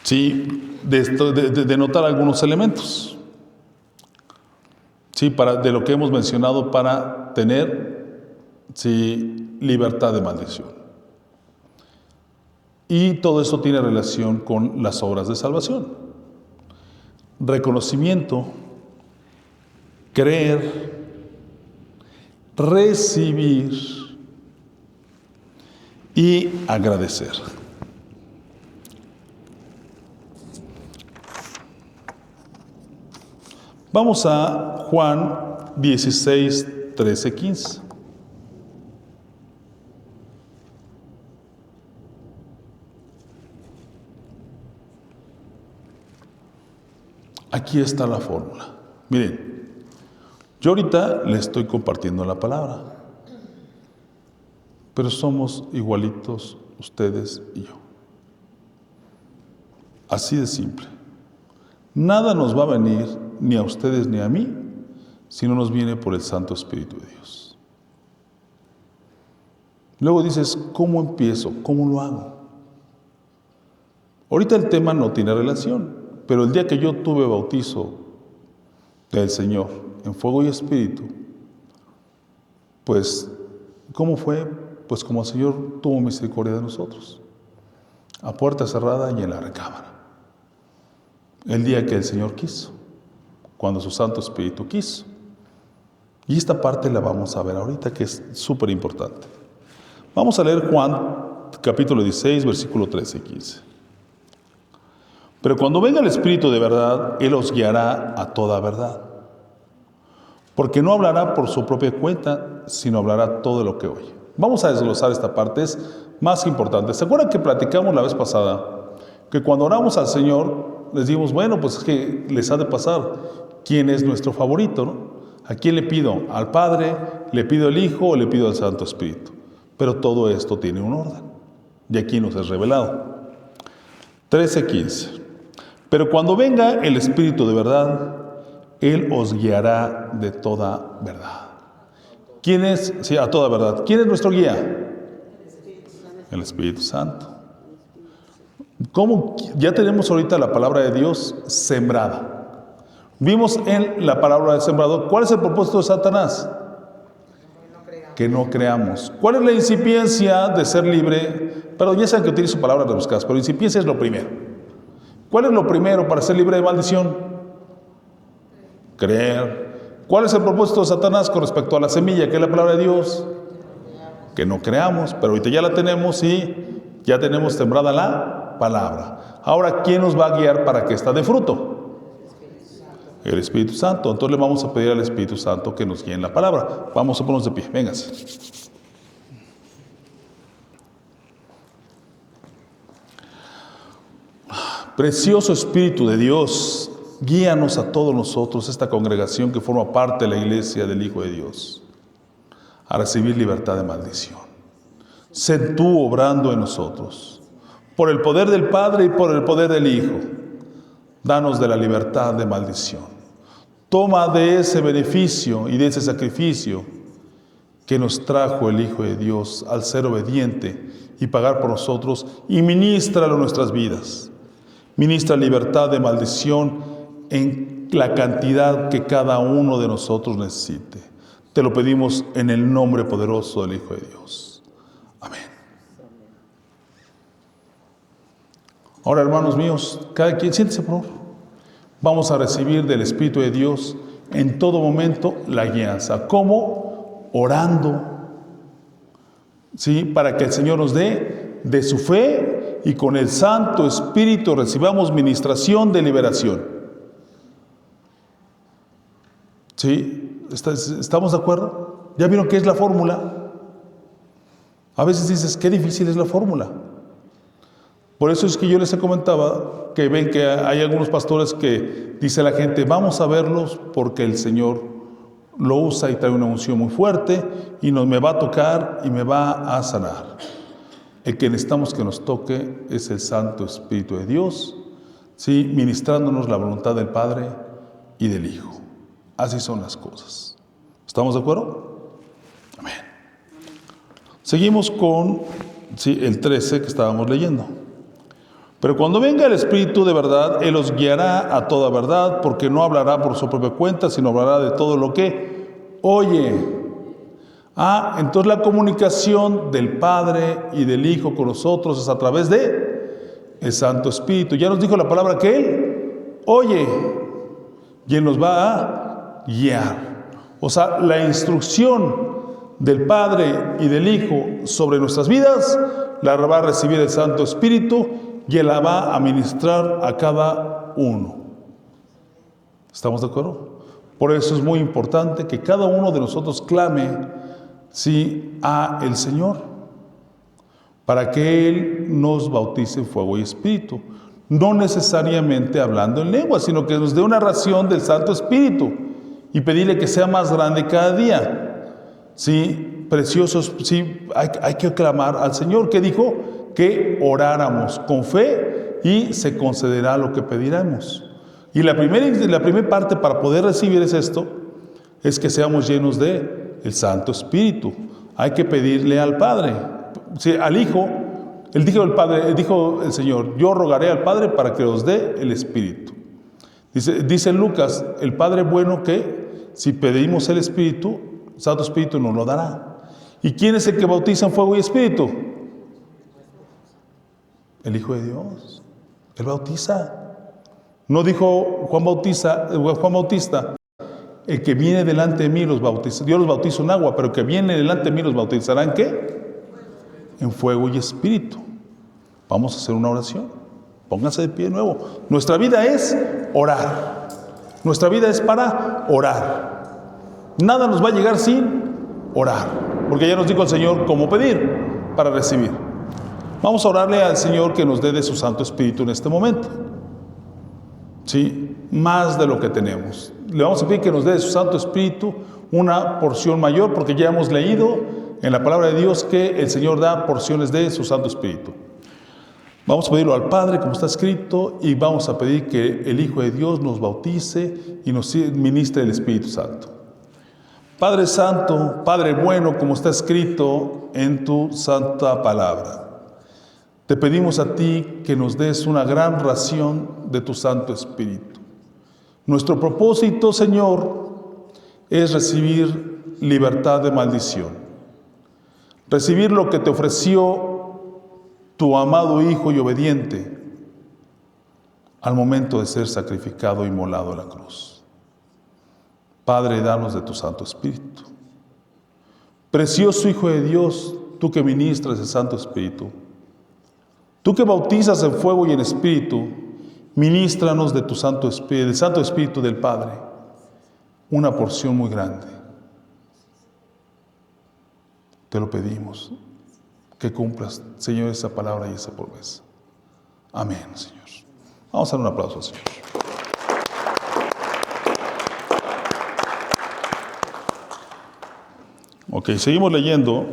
S1: de notar algunos elementos. Sí, de lo que hemos mencionado para tener libertad de maldición. Y todo eso tiene relación con las obras de salvación. reconocimiento, creer, recibir y agradecer. Vamos a Juan 16, 13, 15. Aquí está la fórmula. Miren, yo ahorita le estoy compartiendo la palabra, pero somos igualitos ustedes y yo. Así de simple. Nada nos va a venir, ni a ustedes ni a mí, si no nos viene por el Santo Espíritu de Dios. Luego dices, ¿cómo empiezo? ¿Cómo lo hago? Ahorita el tema no tiene relación, pero el día que yo tuve bautizo del Señor en fuego y espíritu, pues, ¿cómo fue? Pues como el Señor tuvo misericordia de nosotros, a puerta cerrada y en la recámara. El día que el Señor quiso, cuando su Santo Espíritu quiso. Y esta parte la vamos a ver ahorita, que es súper importante. Vamos a leer Juan, capítulo 16, versículo 13 y 15. Pero cuando venga el Espíritu de verdad, Él os guiará a toda verdad. Porque no hablará por su propia cuenta, sino hablará todo lo que oye. Vamos a desglosar esta parte, es más importante. ¿Se acuerdan que platicamos la vez pasada? Que cuando oramos al Señor, les dimos, bueno, pues es que les ha de pasar. ¿Quién es nuestro favorito, no? ¿A quién le pido? ¿Al Padre? ¿Le pido al Hijo o le pido al Santo Espíritu? Pero todo esto tiene un orden. Y aquí nos es revelado. 13:15. Pero cuando venga el Espíritu de verdad, Él os guiará de toda verdad. ¿Quién es? Sí, a toda verdad. ¿Quién es nuestro guía? El Espíritu Santo. ¿Cómo? Ya tenemos ahorita la palabra de Dios sembrada. Vimos en la palabra de sembrador. ¿Cuál es el propósito de Satanás? Que no creamos. ¿Cuál es la incipiencia de ser libre? Pero ya saben que utilizo palabras rebuscadas, pero incipiencia es lo primero. ¿Cuál es lo primero para ser libre de maldición? Creer. ¿Cuál es el propósito de Satanás con respecto a la semilla, que es la palabra de Dios? Que no creamos, pero ahorita ya la tenemos y ya tenemos sembrada la palabra. Ahora, ¿quién nos va a guiar para que esta dé fruto? El Espíritu Santo. Entonces le vamos a pedir al Espíritu Santo que nos guíe en la palabra. Vamos a ponernos de pie, véngase. Precioso Espíritu de Dios, guíanos a todos nosotros, esta congregación que forma parte de la iglesia del Hijo de Dios, a recibir libertad de maldición. Sé tú obrando en nosotros, por el poder del Padre y por el poder del Hijo. Danos de la libertad de maldición. Toma de ese beneficio y de ese sacrificio que nos trajo el Hijo de Dios al ser obediente y pagar por nosotros, y ministralo en nuestras vidas. Ministra libertad de maldición en la cantidad que cada uno de nosotros necesite. Te lo pedimos en el nombre poderoso del Hijo de Dios. Amén. Ahora, hermanos míos, cada quien siéntese por favor. Vamos a recibir del Espíritu de Dios en todo momento la guianza. ¿Cómo? Orando, ¿sí? Para que el Señor nos dé de su fe y con el Santo Espíritu recibamos ministración de liberación. ¿Sí? ¿Estamos de acuerdo? ¿Ya vieron qué es la fórmula? A veces dices, qué difícil es la fórmula. Por eso es que yo les comentaba que ven que hay algunos pastores que dice la gente, vamos a verlos porque el Señor lo usa y trae una unción muy fuerte y me va a tocar y me va a sanar. El que necesitamos que nos toque es el Santo Espíritu de Dios, ¿sí? Ministrándonos la voluntad del Padre y del Hijo. Así son las cosas. ¿Estamos de acuerdo? Amén. Seguimos con el 13 que estábamos leyendo. Pero cuando venga el Espíritu de verdad, Él os guiará a toda verdad, porque no hablará por su propia cuenta, sino hablará de todo lo que oye. Entonces la comunicación del Padre y del Hijo con nosotros es a través de el Santo Espíritu. Ya nos dijo la palabra que Él oye. y Él nos va a guiar. O sea, la instrucción del Padre y del Hijo sobre nuestras vidas la va a recibir el Santo Espíritu y Él la va a ministrar a cada uno. ¿Estamos de acuerdo? Por eso es muy importante que cada uno de nosotros clame a el Señor, para que Él nos bautice en fuego y espíritu. No necesariamente hablando en lengua, sino que nos dé una ración del Santo Espíritu y pedirle que sea más grande cada día. Sí, preciosos, sí, hay que clamar al Señor, que dijo que oráramos con fe y se concederá lo que pediremos. Y la primera parte para poder recibir es que seamos llenos de el Santo Espíritu. Hay que pedirle al Padre, sí, al Hijo. Dijo el Señor, yo rogaré al Padre para que os dé el Espíritu. Dice Lucas, el Padre bueno que si pedimos el Espíritu, Santo Espíritu nos lo dará. ¿Y quién es el que bautiza en fuego y Espíritu? El Hijo de Dios. Él bautiza. No dijo Juan Bautista, el que viene delante de mí los bautiza. Yo los bautizo en agua, pero el que viene delante de mí los bautizará ¿en qué? En fuego y espíritu. Vamos a hacer una oración. Pónganse de pie de nuevo. Nuestra vida es orar. Nuestra vida es para orar. Nada nos va a llegar sin orar, porque ya nos dijo el Señor cómo pedir para recibir. Vamos a orarle al Señor que nos dé de su Santo Espíritu en este momento. Sí, más de lo que tenemos. Le vamos a pedir que nos dé de su Santo Espíritu una porción mayor, porque ya hemos leído en la palabra de Dios que el Señor da porciones de su Santo Espíritu. Vamos a pedirlo al Padre, como está escrito, y vamos a pedir que el Hijo de Dios nos bautice y nos ministre el Espíritu Santo. Padre Santo, Padre bueno, como está escrito en tu santa palabra, te pedimos a ti que nos des una gran ración de tu Santo Espíritu. Nuestro propósito, Señor, es recibir libertad de maldición. Recibir lo que te ofreció tu amado Hijo y obediente al momento de ser sacrificado y molado en la cruz. Padre, danos de tu Santo Espíritu. Precioso Hijo de Dios, tú que ministras el Santo Espíritu, tú que bautizas en fuego y en espíritu, ministranos de tu Santo Espíritu, del Santo Espíritu del Padre, una porción muy grande. Te lo pedimos, que cumplas, Señor, esa palabra y esa promesa. Amén, Señor. Vamos a dar un aplauso al Señor. Ok, seguimos leyendo.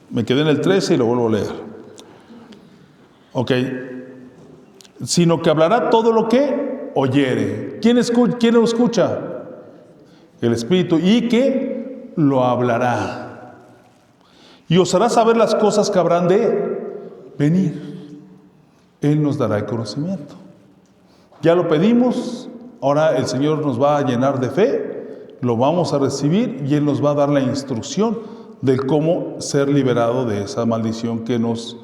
S1: Me quedé en el 13 y lo vuelvo a leer. Ok, sino que hablará todo lo que oyere. ¿Quién lo escucha? El Espíritu, y que lo hablará. Y os hará saber las cosas que habrán de venir. Él nos dará el conocimiento. Ya lo pedimos, ahora el Señor nos va a llenar de fe, lo vamos a recibir y Él nos va a dar la instrucción de cómo ser liberado de esa maldición que nos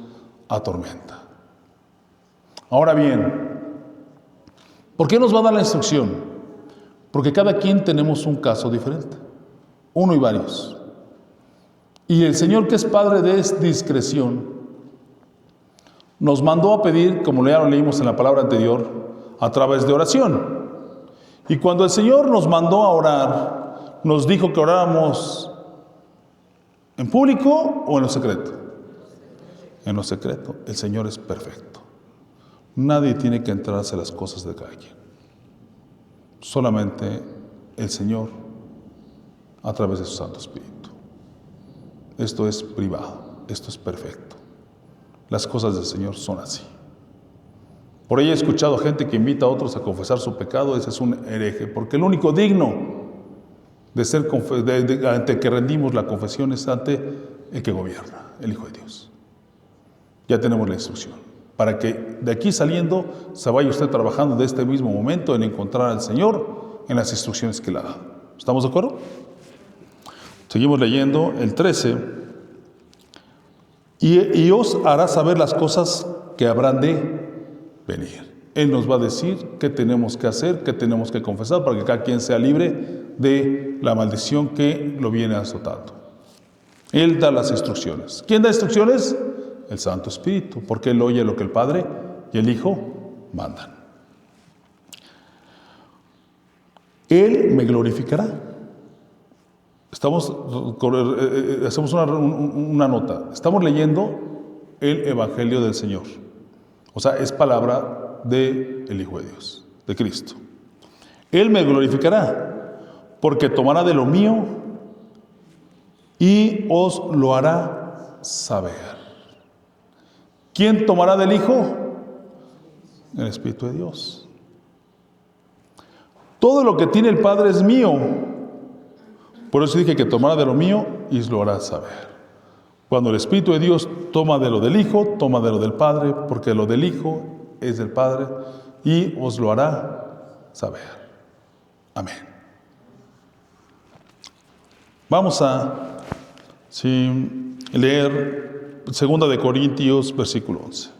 S1: atormenta. Ahora bien, ¿por qué nos va a dar la instrucción? Porque cada quien tenemos un caso diferente, uno y varios. Y el Señor, que es Padre de discreción, nos mandó a pedir, como ya lo leímos en la palabra anterior, a través de oración. Y cuando el Señor nos mandó a orar, nos dijo que oráramos en público o en lo secreto. En lo secreto. El Señor es perfecto. Nadie tiene que enterarse de las cosas de cada quien. Solamente el Señor a través de su Santo Espíritu. Esto es privado, esto es perfecto. Las cosas del Señor son así. Por ahí he escuchado gente que invita a otros a confesar su pecado. Ese es un hereje, porque el único digno de ser ante que rendimos la confesión es ante el que gobierna, el Hijo de Dios. Ya tenemos la instrucción, para que de aquí saliendo se vaya usted trabajando de este mismo momento en encontrar al Señor en las instrucciones que le ha dado. ¿Estamos de acuerdo? Seguimos leyendo el 13. Y os hará saber las cosas que habrán de venir. Él nos va a decir qué tenemos que hacer, qué tenemos que confesar para que cada quien sea libre de la maldición que lo viene azotando. Él da las instrucciones. ¿Quién da instrucciones? El Santo Espíritu, porque Él oye lo que el Padre y el Hijo mandan. Él me glorificará. Hacemos una nota. Estamos leyendo el Evangelio del Señor. O sea, es palabra del Hijo de Dios, de Cristo. Él me glorificará, porque tomará de lo mío y os lo hará saber. ¿Quién tomará del Hijo? El Espíritu de Dios. Todo lo que tiene el Padre es mío. Por eso dije que tomará de lo mío y os lo hará saber. Cuando el Espíritu de Dios toma de lo del Hijo, toma de lo del Padre, porque lo del Hijo es del Padre y os lo hará saber. Amén. Vamos a leer 2 de Corintios, versículo 11.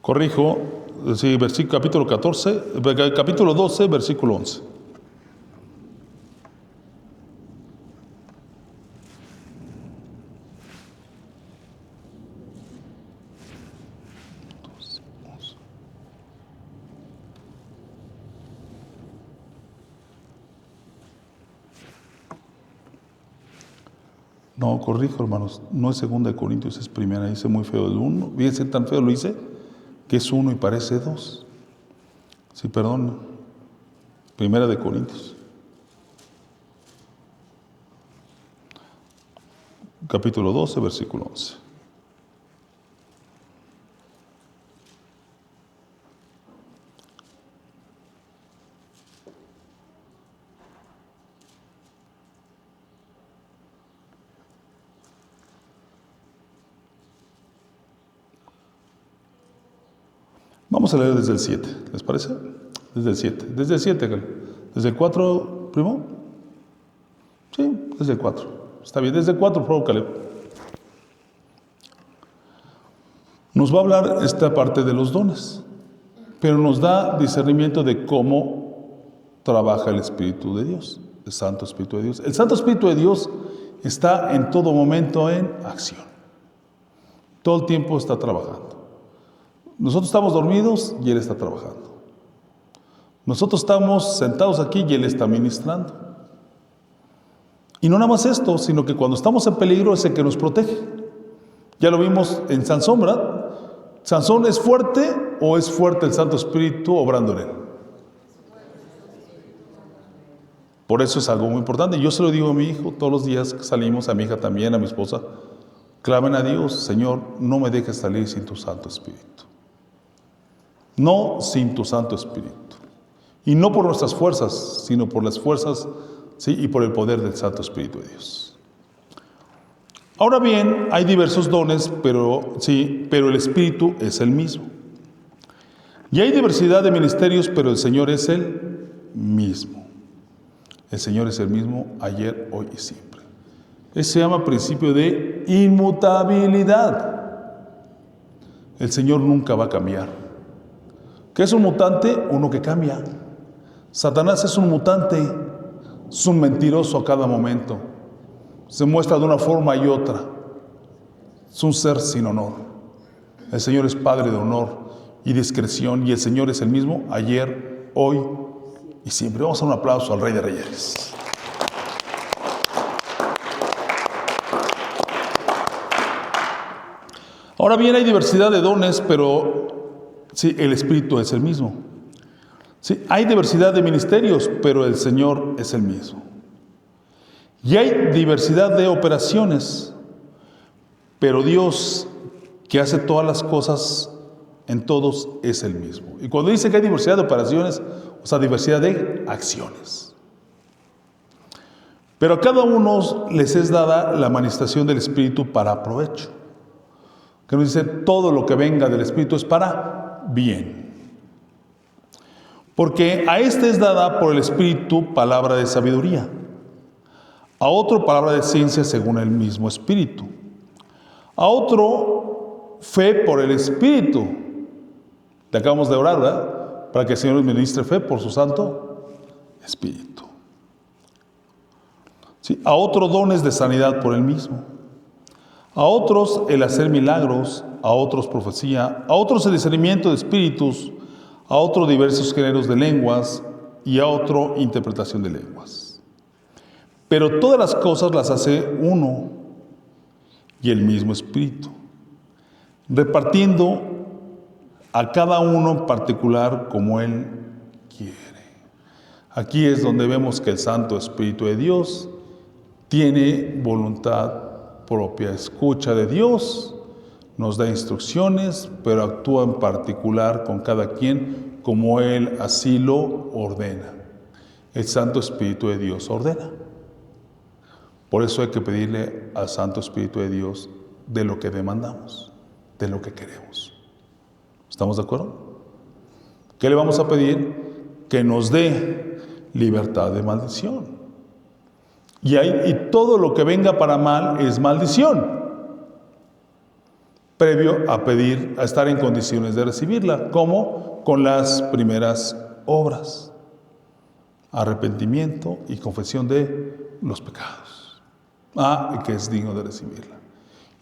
S1: Corrijo, sí, capítulo 12, versículo 11. No, corrijo, hermanos, no es 2 de Corintios, es primera, dice muy feo el 1. Fíjense, tan feo lo hice, que es 1 y parece 2. Sí, perdón. 1 de Corintios. Capítulo 12, versículo 11. Vamos a leer desde el 7, ¿les parece? Desde el 7. Desde el 7, ¿desde el 4, primo? Sí, desde el 4. Está bien, desde el 4, por favor, Caleb. Nos va a hablar esta parte de los dones, pero nos da discernimiento de cómo trabaja el Espíritu de Dios, el Santo Espíritu de Dios. El Santo Espíritu de Dios está en todo momento en acción. Todo el tiempo está trabajando. Nosotros estamos dormidos y Él está trabajando. Nosotros estamos sentados aquí y Él está ministrando. Y no nada más esto, sino que cuando estamos en peligro es el que nos protege. Ya lo vimos en Sansón, ¿verdad? ¿Sansón es fuerte o es fuerte el Santo Espíritu obrando en él? Por eso es algo muy importante. Yo se lo digo a mi hijo todos los días que salimos, a mi hija también, a mi esposa. Clamen a Dios, Señor, no me dejes salir sin tu Santo Espíritu. No sin tu Santo Espíritu. Y no por nuestras fuerzas, sino por las fuerzas, ¿sí?, y por el poder del Santo Espíritu de Dios. Ahora bien, hay diversos dones, pero el Espíritu es el mismo. Y hay diversidad de ministerios, pero el Señor es el mismo. El Señor es el mismo ayer, hoy y siempre. Eso se llama principio de inmutabilidad. El Señor nunca va a cambiar. ¿Qué es un mutante? Uno que cambia. Satanás es un mutante, es un mentiroso a cada momento. Se muestra de una forma y otra. Es un ser sin honor. El Señor es Padre de honor y discreción, y el Señor es el mismo ayer, hoy y siempre. Vamos a dar un aplauso al Rey de Reyes. Ahora bien, hay diversidad de dones, pero sí, el Espíritu es el mismo. Sí, hay diversidad de ministerios, pero el Señor es el mismo. Y hay diversidad de operaciones, pero Dios, que hace todas las cosas en todos, es el mismo. Y cuando dice que hay diversidad de operaciones, o sea, diversidad de acciones. Pero a cada uno les es dada la manifestación del Espíritu para provecho. Que nos dice, todo lo que venga del Espíritu es para bien. Porque a este es dada por el Espíritu palabra de sabiduría, a otro palabra de ciencia según el mismo Espíritu, a otro fe por el Espíritu. Le acabamos de orar, ¿verdad? Para que el Señor nos ministre fe por su Santo Espíritu. ¿Sí? A otros dones de sanidad por el mismo, a otros el hacer milagros, a otros profecía, a otros el discernimiento de espíritus, a otros diversos géneros de lenguas y a otro interpretación de lenguas. Pero todas las cosas las hace uno y el mismo Espíritu, repartiendo a cada uno en particular como Él quiere. Aquí es donde vemos que el Santo Espíritu de Dios tiene voluntad propia, escucha de Dios, nos da instrucciones, pero actúa en particular con cada quien como Él así lo ordena. El Santo Espíritu de Dios ordena. Por eso hay que pedirle al Santo Espíritu de Dios de lo que demandamos, de lo que queremos. ¿Estamos de acuerdo? ¿Qué le vamos a pedir? Que nos dé libertad de maldición. Y todo lo que venga para mal es maldición, previo a pedir, a estar en condiciones de recibirla. ¿Cómo? Con las primeras obras: arrepentimiento y confesión de los pecados. Que es digno de recibirla.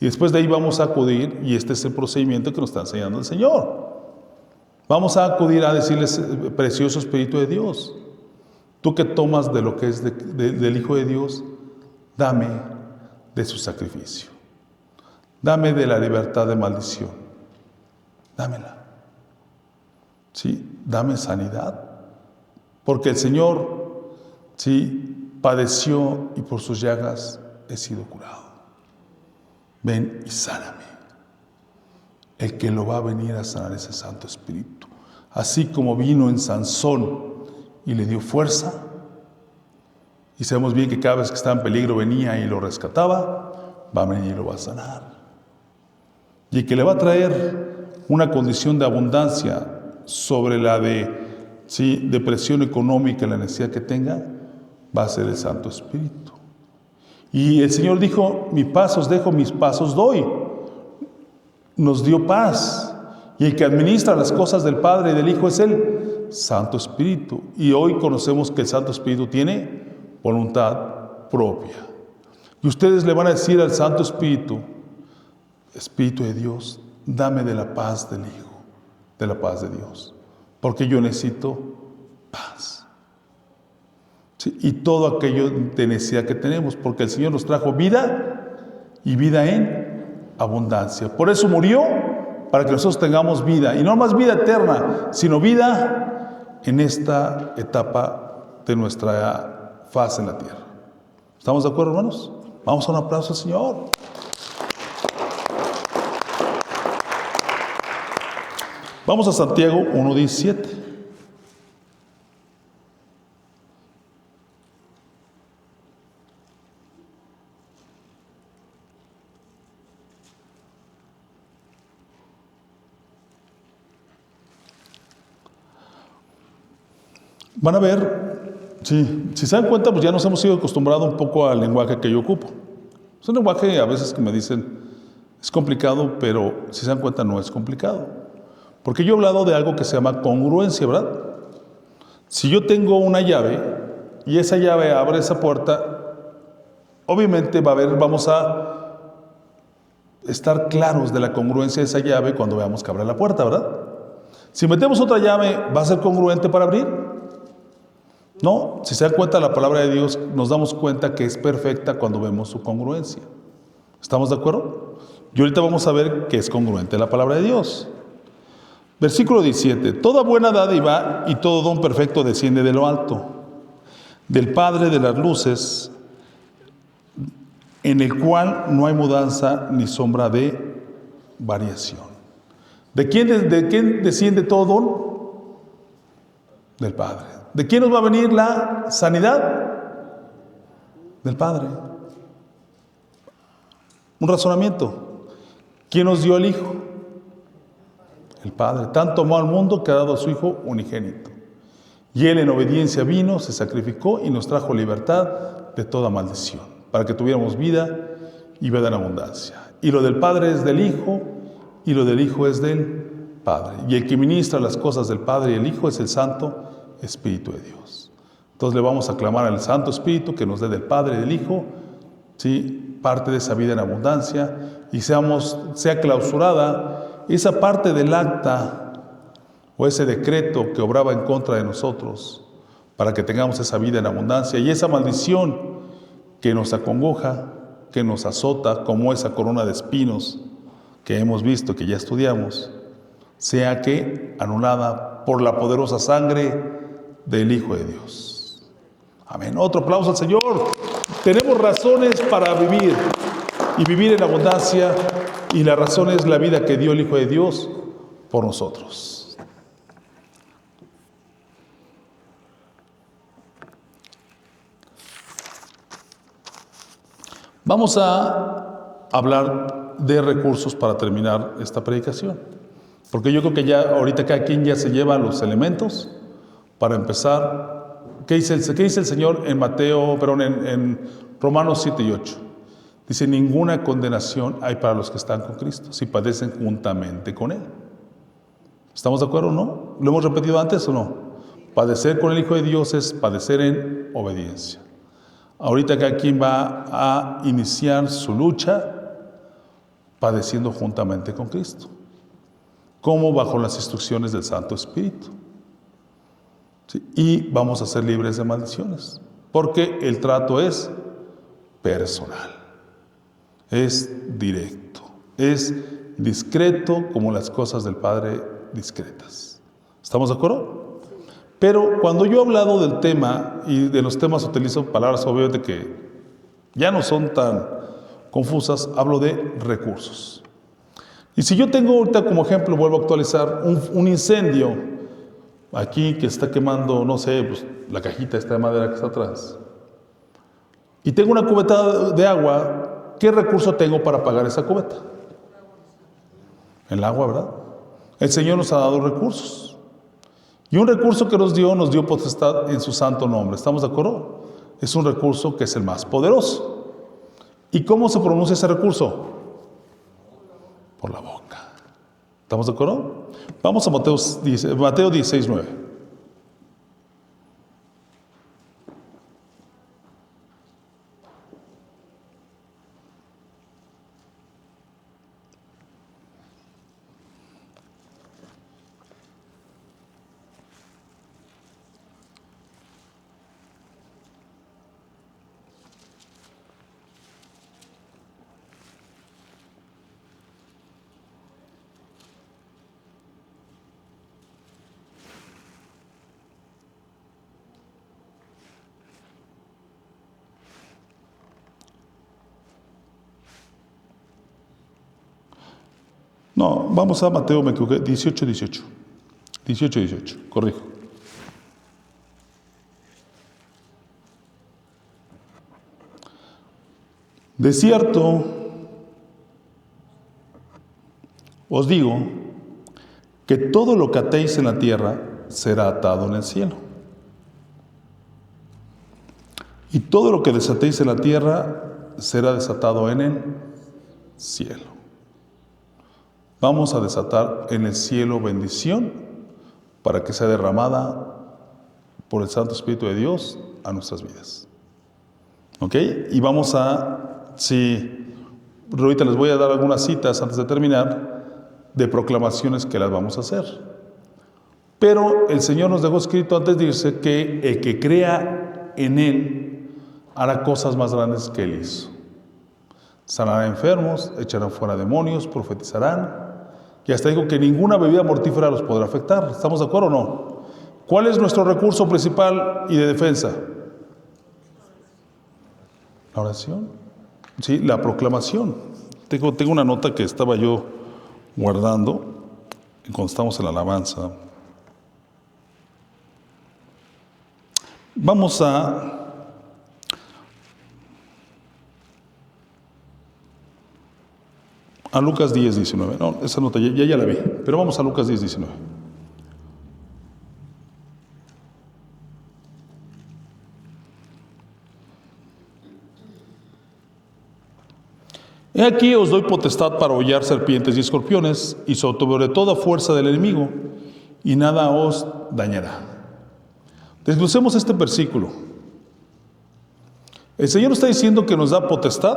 S1: Y después de ahí vamos a acudir, y este es el procedimiento que nos está enseñando el Señor. Vamos a acudir a decirles: precioso Espíritu de Dios, tú que tomas de lo que es del Hijo de Dios, dame de su sacrificio. Dame de la libertad de maldición. Dámela. Sí, dame sanidad. Porque el Señor, sí, padeció y por sus llagas he sido curado. Ven y sáname. El que lo va a venir a sanar es el Santo Espíritu. Así como vino en Sansón y le dio fuerza, y sabemos bien que cada vez que estaba en peligro venía y lo rescataba, va a venir y lo va a sanar. Y el que le va a traer una condición de abundancia sobre la de depresión económica, la necesidad que tenga, va a ser el Santo Espíritu. Y el Señor dijo: mi paz os dejo, mis paz os doy. Nos dio paz. Y el que administra las cosas del Padre y del Hijo es el Santo Espíritu. Y hoy conocemos que el Santo Espíritu tiene voluntad propia. Y ustedes le van a decir al Santo Espíritu: Espíritu de Dios, dame de la paz del Hijo, de la paz de Dios, porque yo necesito paz. ¿Sí? Y todo aquello de necesidad que tenemos, porque el Señor nos trajo vida y vida en abundancia. Por eso murió, para que nosotros tengamos vida, y no más vida eterna, sino vida en esta etapa de nuestra faz en la tierra. ¿Estamos de acuerdo, hermanos? Vamos a un aplauso al Señor. Vamos a Santiago 1:17. Van a ver, si se dan cuenta, pues ya nos hemos ido acostumbrados un poco al lenguaje que yo ocupo. Es un lenguaje a veces que me dicen es complicado, pero si se dan cuenta no es complicado. Porque yo he hablado de algo que se llama congruencia, ¿verdad? Si yo tengo una llave y esa llave abre esa puerta, obviamente vamos a estar claros de la congruencia de esa llave cuando veamos que abre la puerta, ¿verdad? Si metemos otra llave, ¿va a ser congruente para abrir? No, si se dan cuenta, la palabra de Dios nos damos cuenta que es perfecta cuando vemos su congruencia. ¿Estamos de acuerdo? Y ahorita vamos a ver que es congruente la palabra de Dios. Versículo 17. Toda buena dádiva y todo don perfecto desciende de lo alto, del Padre de las luces, en el cual no hay mudanza ni sombra de variación. ¿De quién desciende todo don? Del Padre. ¿De quién nos va a venir la sanidad? Del Padre. Un razonamiento. ¿Quién nos dio al Hijo? El Padre. Tanto amó al mundo que ha dado a su Hijo unigénito. Y Él en obediencia vino, se sacrificó y nos trajo libertad de toda maldición, para que tuviéramos vida y vida en abundancia. Y lo del Padre es del Hijo, y lo del Hijo es del Padre. Y el que ministra las cosas del Padre y el Hijo es el Santo Espíritu de Dios. Entonces le vamos a clamar al Santo Espíritu que nos dé del Padre y del Hijo, ¿sí?, parte de esa vida en abundancia, y sea clausurada esa parte del acta o ese decreto que obraba en contra de nosotros, para que tengamos esa vida en abundancia, y esa maldición que nos acongoja, que nos azota, como esa corona de espinos que hemos visto, que ya estudiamos, sea que anulada por la poderosa sangre del Hijo de Dios. Amén. Otro aplauso al Señor. Tenemos razones para vivir y vivir en abundancia, y la razón es la vida que dio el Hijo de Dios por nosotros. Vamos a hablar de recursos para terminar esta predicación, porque yo creo que ya ahorita cada quien ya se lleva los elementos para empezar. ¿Qué dice el Señor en en Romanos 7 y 8? Dice: ninguna condenación hay para los que están con Cristo, si padecen juntamente con Él. ¿Estamos de acuerdo o no? ¿Lo hemos repetido antes o no? Padecer con el Hijo de Dios es padecer en obediencia. Ahorita cada quien va a iniciar su lucha padeciendo juntamente con Cristo, como bajo las instrucciones del Santo Espíritu. ¿Sí? Y vamos a ser libres de maldiciones, porque el trato es personal, es directo, es discreto, como las cosas del Padre discretas. ¿Estamos de acuerdo? Pero cuando yo he hablado del tema, y de los temas utilizo palabras obviamente que ya no son tan confusas, hablo de recursos. Y si yo tengo ahorita como ejemplo, vuelvo a actualizar, un incendio aquí que está quemando, no sé, pues, la cajita esta de madera que está atrás, y tengo una cubeta de agua, ¿qué recurso tengo para pagar esa cubeta? El agua, ¿verdad? El Señor nos ha dado recursos. Y un recurso que nos dio potestad en su santo nombre. ¿Estamos de acuerdo? Es un recurso que es el más poderoso. ¿Y cómo se pronuncia ese recurso? Por la boca. ¿Estamos de acuerdo? Vamos a Mateo 16, 9. No, vamos a Mateo, me equivoqué, 18, 18. 18, 18, corrijo. De cierto, os digo que todo lo que atéis en la tierra será atado en el cielo. Y todo lo que desatéis en la tierra será desatado en el cielo. Vamos a desatar en el cielo bendición para que sea derramada por el Santo Espíritu de Dios a nuestras vidas. ¿Ok? Y vamos ahorita les voy a dar algunas citas antes de terminar de proclamaciones que las vamos a hacer. Pero el Señor nos dejó escrito antes de irse que el que crea en Él hará cosas más grandes que Él hizo. Sanará enfermos, echarán fuera demonios, profetizarán. Y hasta digo que ninguna bebida mortífera los podrá afectar. ¿Estamos de acuerdo o no? ¿Cuál es nuestro recurso principal y de defensa? La oración. Sí, la proclamación. Tengo una nota que estaba yo guardando cuando estamos en la alabanza. Vamos a Lucas 10, 19. No, esa nota ya la vi, pero vamos a Lucas 10, 19. He aquí os doy potestad para hollar serpientes y escorpiones y sobre toda fuerza del enemigo, y nada os dañará. Desglosemos este versículo. El Señor está diciendo que nos da potestad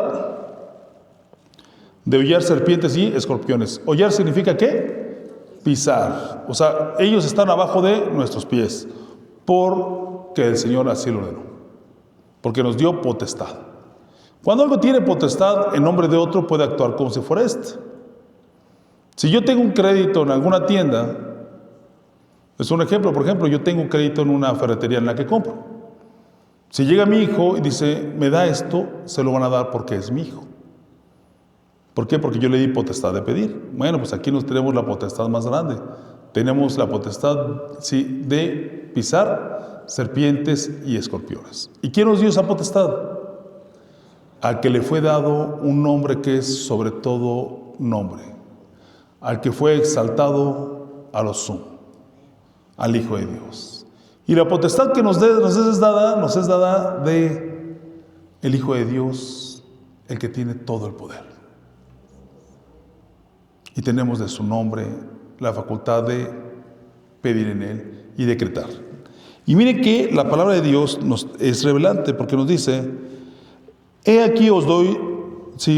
S1: de hollar serpientes y escorpiones. Hollar significa ¿qué? Pisar. O sea, ellos están abajo de nuestros pies, porque el Señor así lo ordenó, porque nos dio potestad. Cuando algo tiene potestad en nombre de otro, puede actuar como si fuera este. Si yo tengo un crédito en alguna tienda, es un ejemplo, por ejemplo, yo tengo un crédito en una ferretería en la que compro. Si llega mi hijo y dice, me da esto, se lo van a dar porque es mi hijo. ¿Por qué? Porque yo le di potestad de pedir. Bueno, pues aquí nos tenemos la potestad más grande. Tenemos la potestad, sí, de pisar serpientes y escorpiones. ¿Y quién nos dio esa potestad? Al que le fue dado un nombre que es sobre todo nombre, al que fue exaltado a lo sumo, al Hijo de Dios. Y la potestad que nos es dada de el Hijo de Dios, el que tiene todo el poder. Y tenemos de su nombre la facultad de pedir en él y decretar. Y mire que la palabra de Dios nos es revelante, porque nos dice: he aquí os doy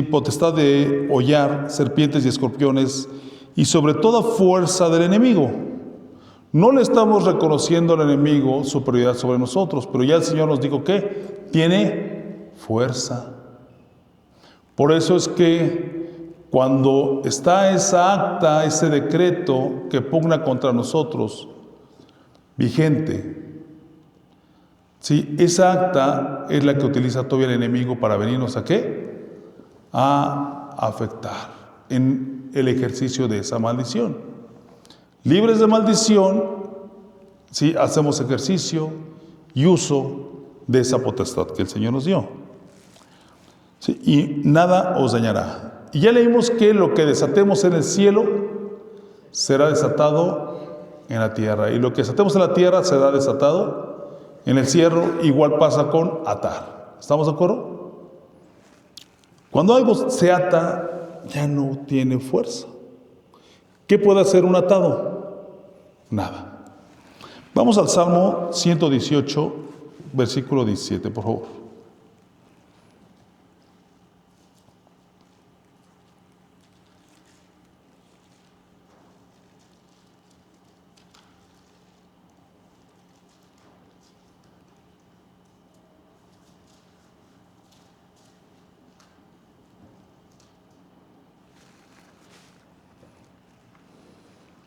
S1: potestad de hollar serpientes y escorpiones y sobre toda fuerza del enemigo. No le estamos reconociendo al enemigo superioridad sobre nosotros, pero ya el Señor nos dijo que tiene fuerza. Por eso es que cuando está esa acta, ese decreto que pugna contra nosotros, vigente, sí, esa acta es la que utiliza todavía el enemigo para venirnos ¿a qué? A afectar en el ejercicio de esa maldición. Libres de maldición, sí, hacemos ejercicio y uso de esa potestad que el Señor nos dio. Sí, y nada os dañará. Y ya leímos que lo que desatemos en el cielo será desatado en la tierra, y lo que desatemos en la tierra será desatado en el cielo. Igual pasa con atar. ¿Estamos de acuerdo? Cuando algo se ata, ya no tiene fuerza. ¿Qué puede hacer un atado? Nada. Vamos al Salmo 118, versículo 17, por favor.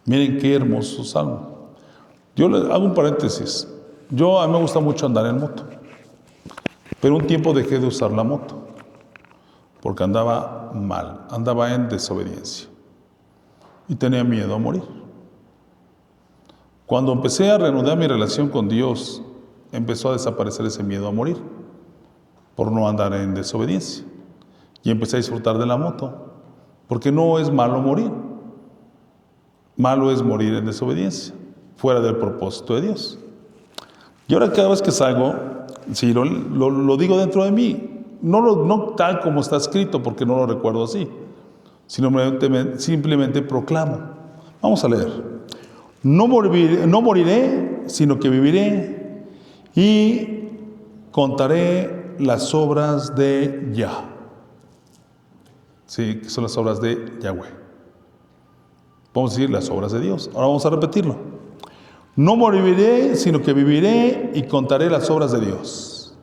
S1: Miren qué hermoso salmo. Yo le hago un paréntesis. A mí me gusta mucho andar en moto, pero un tiempo dejé de usar la moto porque andaba mal, andaba en desobediencia y tenía miedo a morir. Cuando empecé a reanudar mi relación con Dios, empezó a desaparecer ese miedo a morir por no andar en desobediencia, y empecé a disfrutar de la moto, porque no es malo morir. Malo es morir en desobediencia, fuera del propósito de Dios. Y ahora cada vez que salgo, sí, lo digo dentro de mí, no tal como está escrito, porque no lo recuerdo así, sino simplemente proclamo. Vamos a leer. No moriré, sino que viviré y contaré las obras de Yah. Sí, que son las obras de Yahweh. Vamos a decir las obras de Dios. Ahora vamos a repetirlo. No moriré, sino que viviré y contaré las obras de Dios.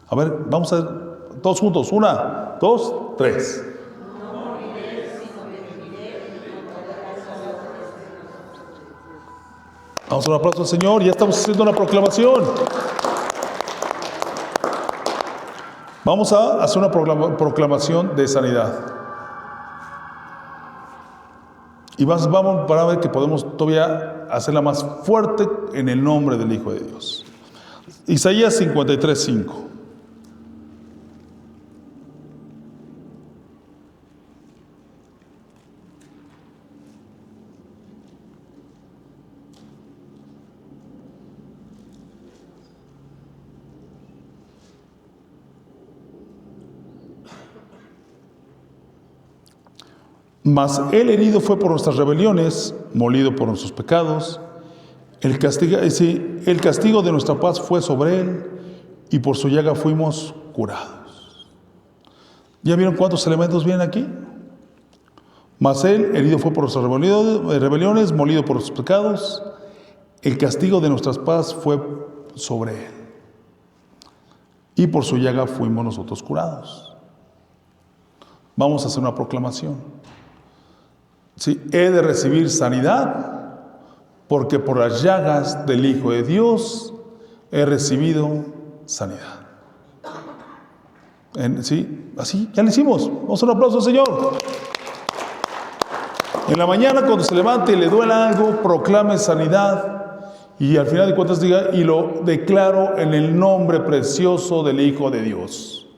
S1: A ver, vamos a ver todos juntos. 1, 2, 3. No moriré, sino que viviré y contaré las obras de Dios. Vamos a un aplauso al Señor. Ya estamos haciendo una proclamación. Vamos a hacer una proclamación de sanidad. Y vamos para ver que podemos todavía hacerla más fuerte en el nombre del Hijo de Dios. Isaías 53, 5. Mas Él herido fue por nuestras rebeliones, molido por nuestros pecados. El castigo de nuestra paz fue sobre Él, y por su llaga fuimos curados. ¿Ya vieron cuántos elementos vienen aquí? Mas Él herido fue por nuestras rebeliones, molido por nuestros pecados. El castigo de nuestras paz fue sobre Él, y por su llaga fuimos nosotros curados. Vamos a hacer una proclamación. Sí, he de recibir sanidad, porque por las llagas del Hijo de Dios he recibido sanidad. Sí, así, ya lo hicimos. Vamos a un aplauso al Señor. En la mañana, cuando se levante y le duela algo, proclame sanidad. Y al final de cuentas diga, y lo declaro en el nombre precioso del Hijo de Dios,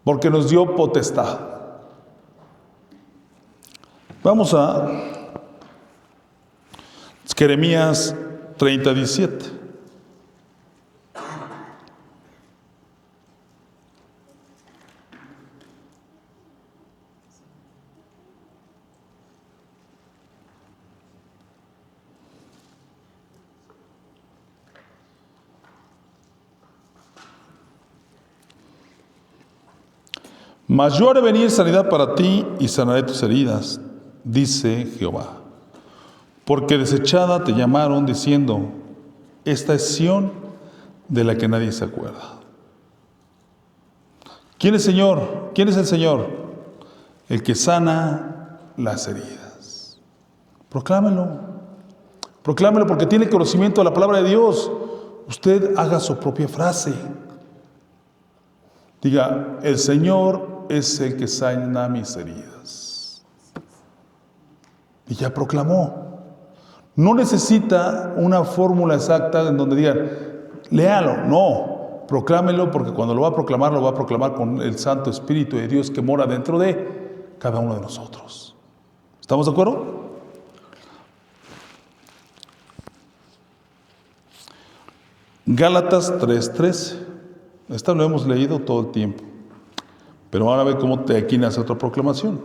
S1: porque nos dio potestad. Vamos a Jeremías 30:17. Mas yo haré venir sanidad para ti y sanaré tus heridas, dice Jehová. Porque desechada te llamaron diciendo, esta es Sión de la que nadie se acuerda. ¿Quién es Señor? ¿Quién es el Señor? El que sana las heridas. Proclámelo. Proclámelo porque tiene conocimiento de la palabra de Dios. Usted haga su propia frase. Diga, el Señor es el que sana mis heridas. Y ya proclamó. No necesita una fórmula exacta en donde digan, léalo. No, proclámelo, porque cuando lo va a proclamar con el Santo Espíritu de Dios que mora dentro de cada uno de nosotros. ¿Estamos de acuerdo? Gálatas 3:13. Esta lo hemos leído todo el tiempo. Pero ahora ve cómo aquí nace otra proclamación.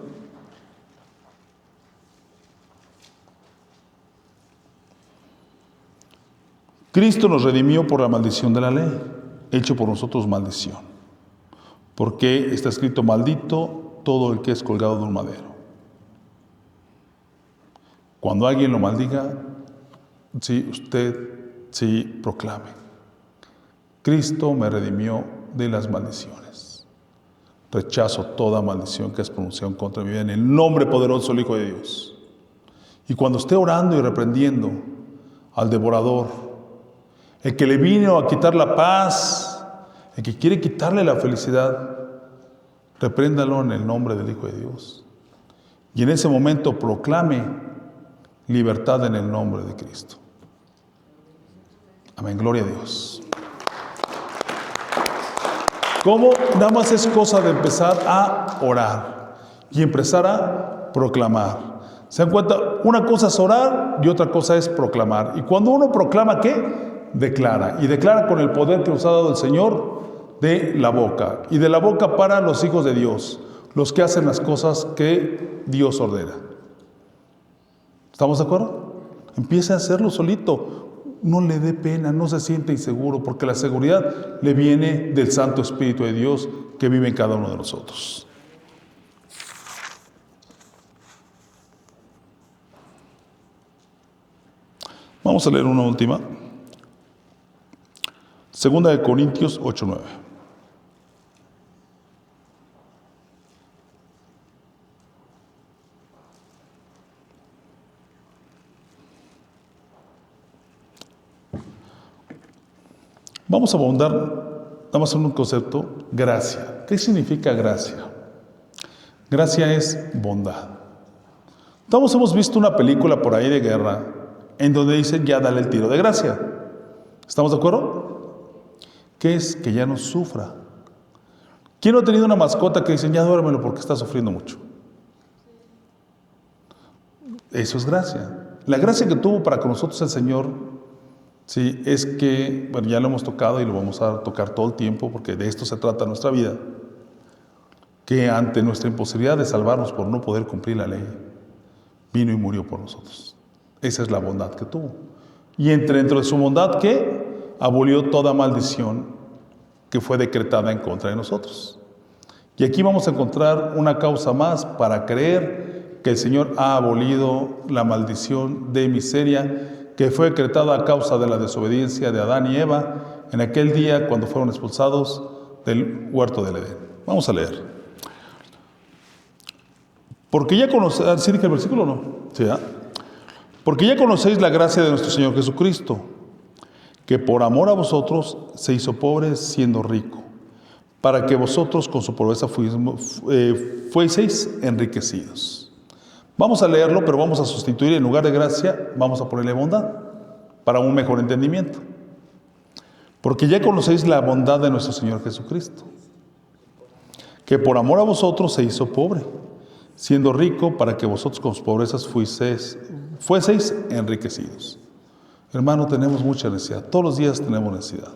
S1: Cristo nos redimió por la maldición de la ley, hecho por nosotros maldición. Porque está escrito, maldito todo el que es colgado de un madero. Cuando alguien lo maldiga, sí, usted sí proclame. Cristo me redimió de las maldiciones. Rechazo toda maldición que es pronunciada contra mi vida en el nombre poderoso del Hijo de Dios. Y cuando esté orando y reprendiendo al devorador, el que le vino a quitar la paz, el que quiere quitarle la felicidad, repréndalo en el nombre del Hijo de Dios. Y en ese momento proclame libertad en el nombre de Cristo. Amén, gloria a Dios. ¿Cómo? Nada más es cosa de empezar a orar y empezar a proclamar. ¿Se dan cuenta? Una cosa es orar y otra cosa es proclamar. Y cuando uno proclama, ¿qué? Declara. Y declara con el poder que nos ha dado el Señor de la boca. Y de la boca para los hijos de Dios, los que hacen las cosas que Dios ordena. ¿Estamos de acuerdo? Empiece a hacerlo solito. No le dé pena, no se siente inseguro, porque la seguridad le viene del Santo Espíritu de Dios que vive en cada uno de nosotros. Vamos a leer una última. Segunda de Corintios 8:9. Vamos a abundar, vamos a hacer un concepto, gracia. ¿Qué significa gracia? Gracia es bondad. Todos hemos visto una película por ahí de guerra en donde dicen ya dale el tiro de gracia. ¿Estamos de acuerdo? ¿Qué es? Que ya no sufra. ¿Quién no ha tenido una mascota que dicen ya duérmelo porque está sufriendo mucho? Eso es gracia. La gracia que tuvo para con nosotros el Señor, sí, es que, bueno, ya lo hemos tocado y lo vamos a tocar todo el tiempo porque de esto se trata nuestra vida. que ante nuestra imposibilidad de salvarnos por no poder cumplir la ley, vino y murió por nosotros. Esa es la bondad que tuvo. Y dentro de su bondad, que abolió toda maldición que fue decretada en contra de nosotros. Y aquí vamos a encontrar una causa más para creer que el Señor ha abolido la maldición de miseria que fue decretada a causa de la desobediencia de Adán y Eva en aquel día cuando fueron expulsados del huerto del Edén. Vamos a leer. Porque ya conocéis, ¿sí dije el versículo o no? Sí, ¿eh? Porque ya conocéis la gracia de nuestro Señor Jesucristo, que por amor a vosotros se hizo pobre siendo rico, para que vosotros con su pobreza fueseis enriquecidos. Vamos a leerlo, pero vamos a sustituir, en lugar de gracia, vamos a ponerle bondad, para un mejor entendimiento. Porque ya conocéis la bondad de nuestro Señor Jesucristo, que por amor a vosotros se hizo pobre, siendo rico, para que vosotros con sus pobrezas fueseis enriquecidos. Hermano, tenemos mucha necesidad. Todos los días tenemos necesidad.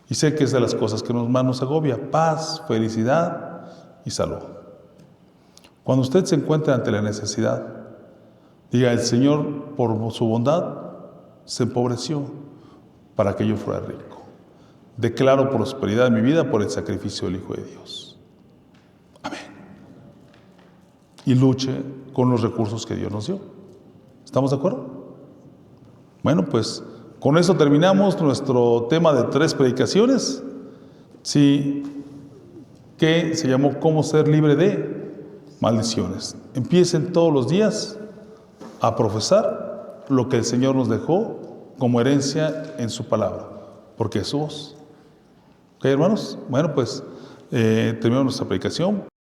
S1: Y sé que es de las cosas que más nos agobia: paz, felicidad y salud. Cuando usted se encuentra ante la necesidad, diga: el Señor, por su bondad, se empobreció para que yo fuera rico. Declaro prosperidad en mi vida por el sacrificio del Hijo de Dios. Amén. Y luche con los recursos que Dios nos dio. ¿Estamos de acuerdo? Bueno, pues con eso terminamos nuestro tema de 3 predicaciones, sí, que se llamó ¿Cómo ser libre de maldiciones? Empiecen todos los días a profesar lo que el Señor nos dejó como herencia en su palabra, porque es su voz. ¿Ok, hermanos? Bueno, pues terminamos nuestra predicación.